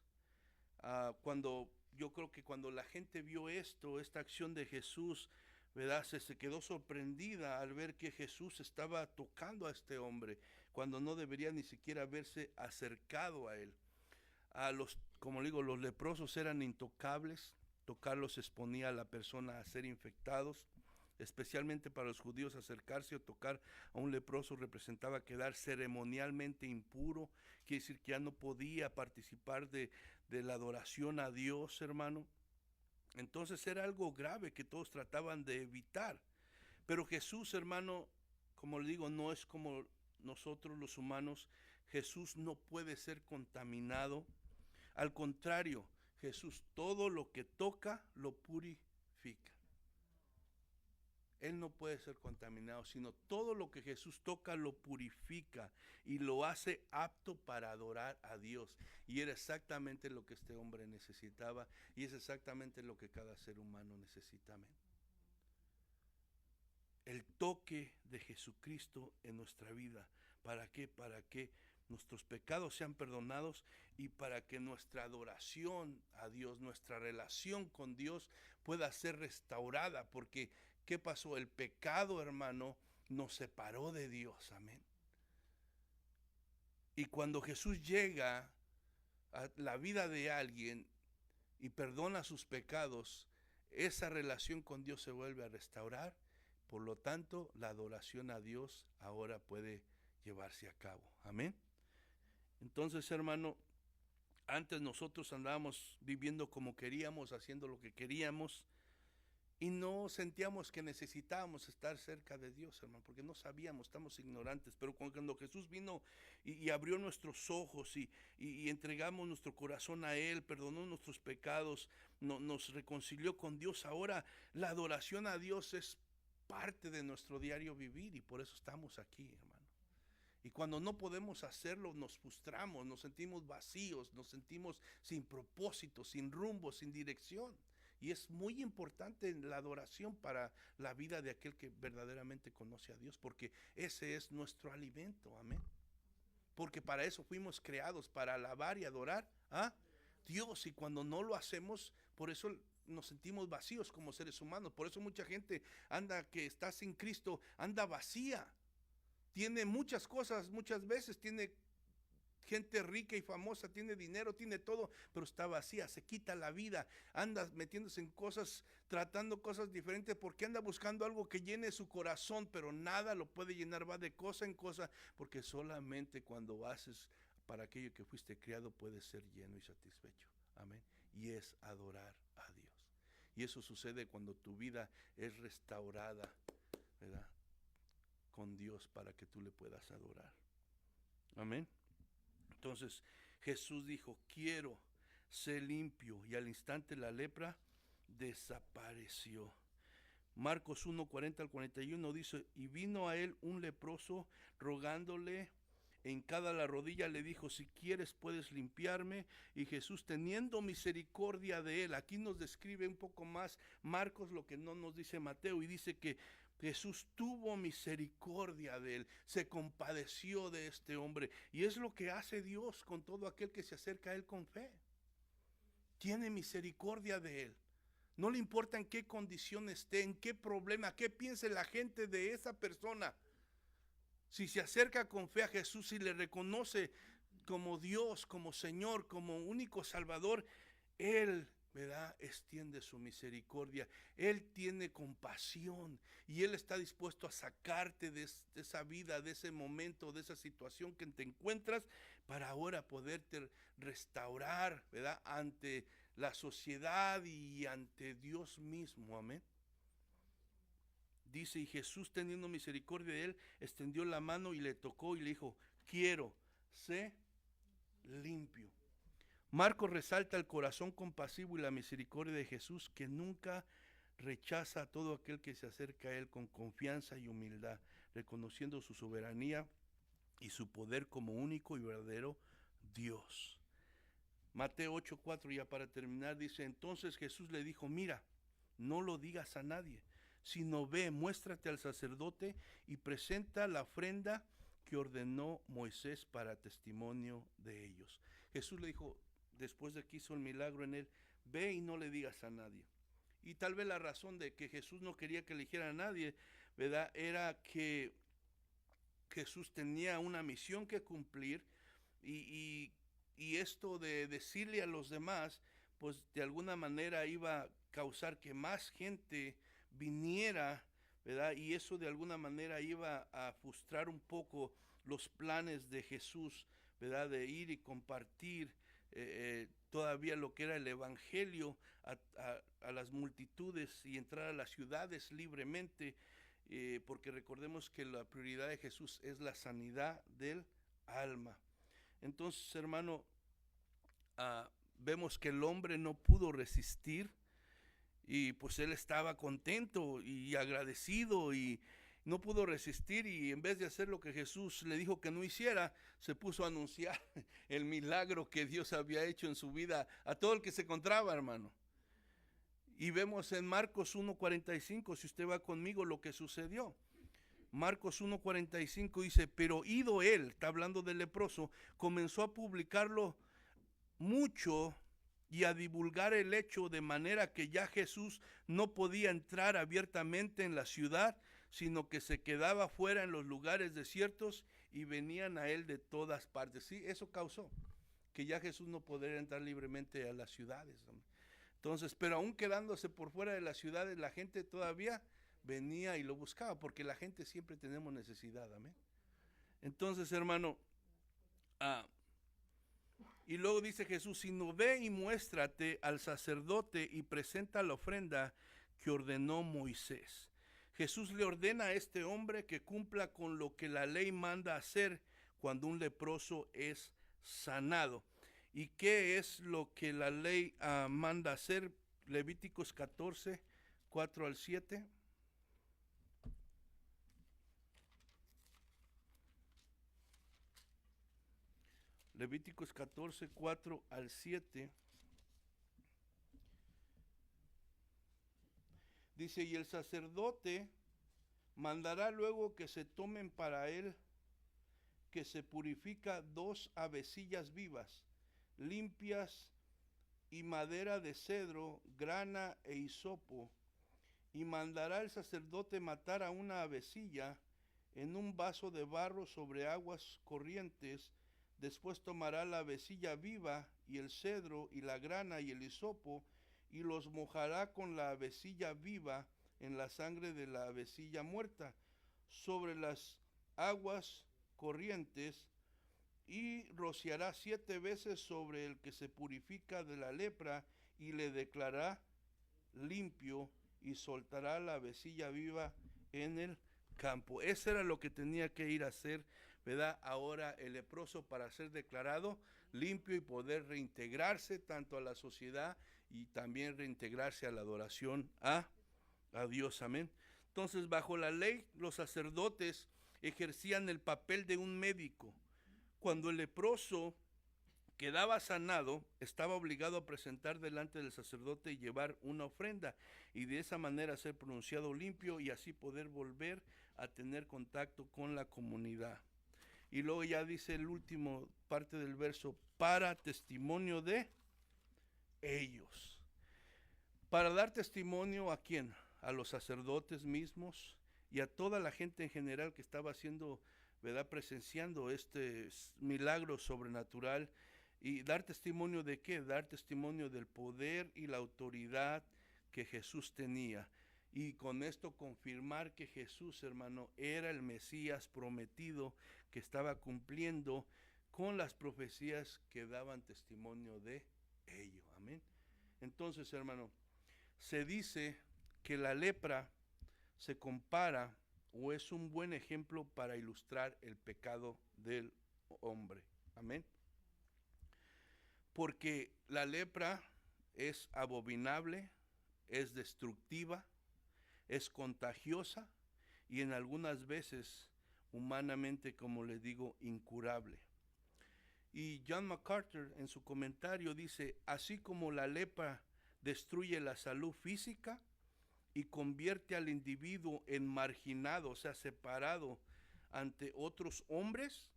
Yo creo que cuando la gente vio esta acción de Jesús, ¿verdad?, se quedó sorprendida al ver que Jesús estaba tocando a este hombre, cuando no debería ni siquiera haberse acercado a él. Como digo, los leprosos eran intocables, tocarlos exponía a la persona a ser infectados. Especialmente para los judíos, acercarse o tocar a un leproso representaba quedar ceremonialmente impuro, quiere decir que ya no podía participar de la adoración a Dios, hermano. Entonces era algo grave que todos trataban de evitar. Pero Jesús, hermano, como le digo, no es como nosotros los humanos. Jesús no puede ser contaminado. Al contrario, Jesús todo lo que toca lo purifica. Él no puede ser contaminado, sino todo lo que Jesús toca lo purifica y lo hace apto para adorar a Dios. Y era exactamente lo que este hombre necesitaba, y es exactamente lo que cada ser humano necesita. Amén. El toque de Jesucristo en nuestra vida. ¿Para qué? Para que nuestros pecados sean perdonados y para que nuestra adoración a Dios, nuestra relación con Dios pueda ser restaurada, porque ¿qué pasó? El pecado, hermano, nos separó de Dios. Amén. Y cuando Jesús llega a la vida de alguien y perdona sus pecados, esa relación con Dios se vuelve a restaurar. Por lo tanto, la adoración a Dios ahora puede llevarse a cabo. Amén. Entonces, hermano, antes nosotros andábamos viviendo como queríamos, haciendo lo que queríamos, y no sentíamos que necesitábamos estar cerca de Dios, hermano, porque no sabíamos, estamos ignorantes. Pero cuando Jesús vino y abrió nuestros ojos y entregamos nuestro corazón a Él, perdonó nuestros pecados, nos reconcilió con Dios, ahora la adoración a Dios es parte de nuestro diario vivir, y por eso estamos aquí, hermano. Y cuando no podemos hacerlo, nos frustramos, nos sentimos vacíos, nos sentimos sin propósito, sin rumbo, sin dirección. Y es muy importante la adoración para la vida de aquel que verdaderamente conoce a Dios, porque ese es nuestro alimento. Amén. Porque para eso fuimos creados, para alabar y adorar a Dios. Y cuando no lo hacemos, por eso nos sentimos vacíos como seres humanos. Por eso mucha gente que está sin Cristo, anda vacía. Tiene muchas cosas, muchas veces tiene gente rica y famosa, tiene dinero, tiene todo, pero está vacía, se quita la vida, anda metiéndose en cosas, tratando cosas diferentes, porque anda buscando algo que llene su corazón, pero nada lo puede llenar, va de cosa en cosa, porque solamente cuando haces para aquello que fuiste criado puedes ser lleno y satisfecho. Amén. Y es adorar a Dios. Y eso sucede cuando tu vida es restaurada, ¿verdad?, con Dios, para que tú le puedas adorar. Amén. Entonces Jesús dijo, quiero ser limpio, y al instante la lepra desapareció. Marcos 1, 40 al 41 dice, y vino a él un leproso rogándole, hincada la rodilla, le dijo, si quieres puedes limpiarme. Y Jesús, teniendo misericordia de él, aquí nos describe un poco más Marcos lo que no nos dice Mateo, y dice que Jesús tuvo misericordia de él, se compadeció de este hombre, y es lo que hace Dios con todo aquel que se acerca a él con fe. Tiene misericordia de él. No le importa en qué condición esté, en qué problema, qué piense la gente de esa persona. Si se acerca con fe a Jesús y le reconoce como Dios, como Señor, como único Salvador, Él, ¿verdad?, extiende su misericordia. Él tiene compasión y Él está dispuesto a sacarte de esa vida, de ese momento, de esa situación que te encuentras, para ahora poderte restaurar, ¿verdad?, ante la sociedad y ante Dios mismo. Amén. Dice, y Jesús, teniendo misericordia de él, extendió la mano y le tocó y le dijo, quiero, sé limpio. Marcos resalta el corazón compasivo y la misericordia de Jesús, que nunca rechaza a todo aquel que se acerca a él con confianza y humildad, reconociendo su soberanía y su poder como único y verdadero Dios. Mateo 8:4, ya para terminar, dice, entonces Jesús le dijo, mira, no lo digas a nadie, sino ve, muéstrate al sacerdote y presenta la ofrenda que ordenó Moisés para testimonio de ellos. Jesús le dijo, después de que hizo el milagro en él, ve y no le digas a nadie. Y tal vez la razón de que Jesús no quería que le dijera a nadie, ¿verdad?, era que Jesús tenía una misión que cumplir, y esto de decirle a los demás, pues de alguna manera iba a causar que más gente viniera, ¿verdad? Y eso de alguna manera iba a frustrar un poco los planes de Jesús, ¿verdad?, de ir y compartir todavía lo que era el evangelio a las multitudes y entrar a las ciudades libremente, porque recordemos que la prioridad de Jesús es la sanidad del alma. Entonces, hermano, vemos que el hombre no pudo resistir, y pues él estaba contento y agradecido y no pudo resistir, y en vez de hacer lo que Jesús le dijo que no hiciera, se puso a anunciar el milagro que Dios había hecho en su vida a todo el que se encontraba, hermano. Y vemos en Marcos 1:45, si usted va conmigo, lo que sucedió. Marcos 1:45 dice, pero ido él, está hablando del leproso, comenzó a publicarlo mucho y a divulgar el hecho, de manera que ya Jesús no podía entrar abiertamente en la ciudad, sino que se quedaba fuera en los lugares desiertos, y venían a él de todas partes. Sí, eso causó que ya Jesús no podría entrar libremente a las ciudades. Entonces, pero aún quedándose por fuera de las ciudades, la gente todavía venía y lo buscaba, porque la gente siempre tenemos necesidad. Amén. Entonces, hermano, y luego dice Jesús, sino ve y muéstrate al sacerdote y presenta la ofrenda que ordenó Moisés. Jesús le ordena a este hombre que cumpla con lo que la ley manda hacer cuando un leproso es sanado. ¿Y qué es lo que la ley manda hacer? Levíticos 14, 4 al 7. Levíticos 14, 4 al 7. Dice, y el sacerdote mandará luego que se tomen para él, que se purifica, 2 avecillas vivas, limpias y madera de cedro, grana e hisopo, y mandará el sacerdote matar a una avecilla en un vaso de barro sobre aguas corrientes. Después tomará la avecilla viva y el cedro y la grana y el hisopo, y los mojará con la avecilla viva en la sangre de la avecilla muerta sobre las aguas corrientes, y rociará 7 veces sobre el que se purifica de la lepra, y le declarará limpio, y soltará la avecilla viva en el campo. Eso era lo que tenía que ir a hacer, ¿verdad? Ahora el leproso, para ser declarado limpio y poder reintegrarse tanto a la sociedad y también reintegrarse a la adoración a Dios. Amén. Entonces, bajo la ley, los sacerdotes ejercían el papel de un médico. Cuando el leproso quedaba sanado, estaba obligado a presentar delante del sacerdote y llevar una ofrenda, y de esa manera ser pronunciado limpio y así poder volver a tener contacto con la comunidad. Y luego ya dice el último parte del verso, para testimonio de ellos. Para dar testimonio ¿a quién? A los sacerdotes mismos y a toda la gente en general que estaba haciendo, ¿verdad?, presenciando este milagro sobrenatural. ¿Y dar testimonio de qué? Dar testimonio del poder y la autoridad que Jesús tenía. Y con esto confirmar que Jesús, hermano, era el Mesías prometido, que estaba cumpliendo con las profecías que daban testimonio de ello. Amén. Entonces, hermano, se dice que la lepra se compara o es un buen ejemplo para ilustrar el pecado del hombre. Amén. Porque la lepra es abominable, es destructiva, es contagiosa y en algunas veces humanamente, como les digo, incurable. Y John MacArthur en su comentario dice, así como la lepra destruye la salud física y convierte al individuo en marginado, o sea, separado ante otros hombres,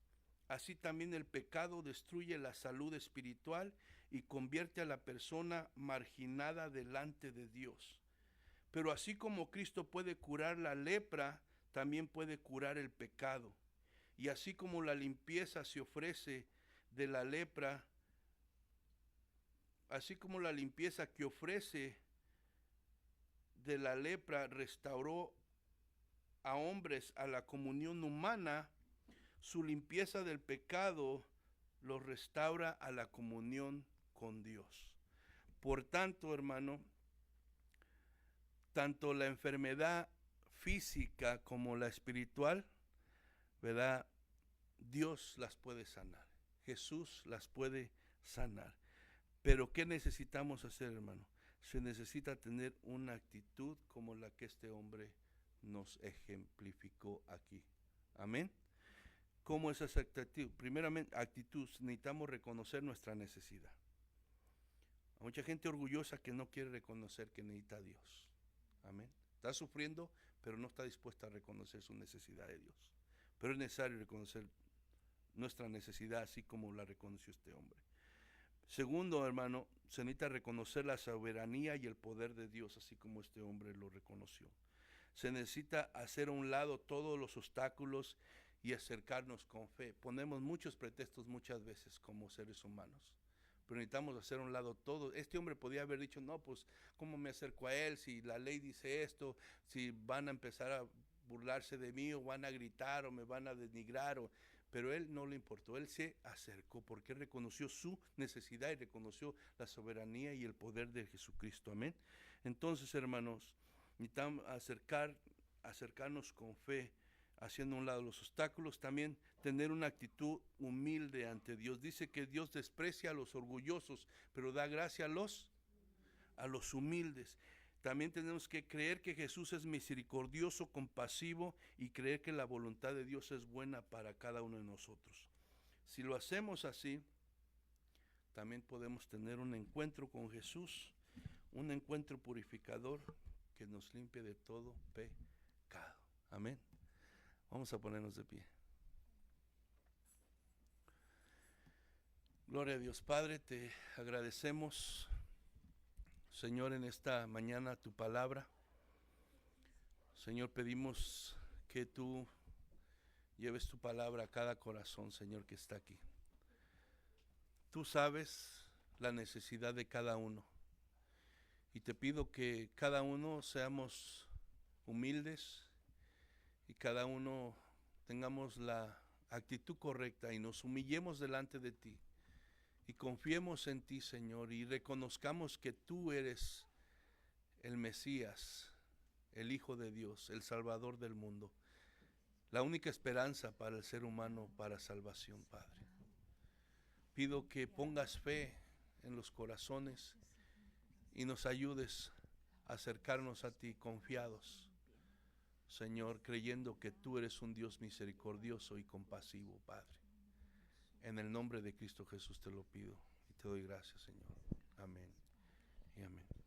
así también el pecado destruye la salud espiritual y convierte a la persona marginada delante de Dios. Pero así como Cristo puede curar la lepra, también puede curar el pecado. Y así como la limpieza se ofrece de la lepra, así como la limpieza que ofrece de la lepra restauró a hombres a la comunión humana, su limpieza del pecado los restaura a la comunión con Dios. Por tanto, hermano, tanto la enfermedad física como la espiritual, ¿verdad?, Dios las puede sanar. Jesús las puede sanar. Pero ¿qué necesitamos hacer, hermano? Se necesita tener una actitud como la que este hombre nos ejemplificó aquí. Amén. ¿Cómo es esa actitud? Primeramente, actitud, necesitamos reconocer nuestra necesidad. Hay mucha gente orgullosa que no quiere reconocer que necesita a Dios. Amén. Está sufriendo, pero no está dispuesta a reconocer su necesidad de Dios. Pero es necesario reconocer nuestra necesidad, así como la reconoció este hombre. Segundo, hermano, se necesita reconocer la soberanía y el poder de Dios, así como este hombre lo reconoció. Se necesita hacer a un lado todos los obstáculos y acercarnos con fe. Ponemos muchos pretextos muchas veces como seres humanos, pero necesitamos hacer a un lado todo. Este hombre podía haber dicho, no, pues, ¿cómo me acerco a él? Si la ley dice esto, si van a empezar a burlarse de mí, o van a gritar, o me van a denigrar, pero él no le importó, él se acercó porque reconoció su necesidad y reconoció la soberanía y el poder de Jesucristo. Amén. Entonces, hermanos, necesitamos acercarnos con fe, haciendo a un lado los obstáculos. También tener una actitud humilde ante Dios. Dice que Dios desprecia a los orgullosos, pero da gracia a los humildes. También tenemos que creer que Jesús es misericordioso, compasivo, y creer que la voluntad de Dios es buena para cada uno de nosotros. Si lo hacemos así, también podemos tener un encuentro con Jesús, un encuentro purificador que nos limpie de todo pecado. Amén. Vamos a ponernos de pie. Gloria a Dios. Padre, te agradecemos Señor, en esta mañana tu palabra, Señor, pedimos que tú lleves tu palabra a cada corazón, Señor, que está aquí. Tú sabes la necesidad de cada uno y te pido que cada uno seamos humildes y cada uno tengamos la actitud correcta y nos humillemos delante de ti y confiemos en ti, Señor, y reconozcamos que tú eres el Mesías, el Hijo de Dios, el Salvador del mundo, la única esperanza para el ser humano para salvación, Padre. Pido que pongas fe en los corazones y nos ayudes a acercarnos a ti confiados, Señor, creyendo que tú eres un Dios misericordioso y compasivo, Padre. En el nombre de Cristo Jesús te lo pido y te doy gracias, Señor. Amén y amén.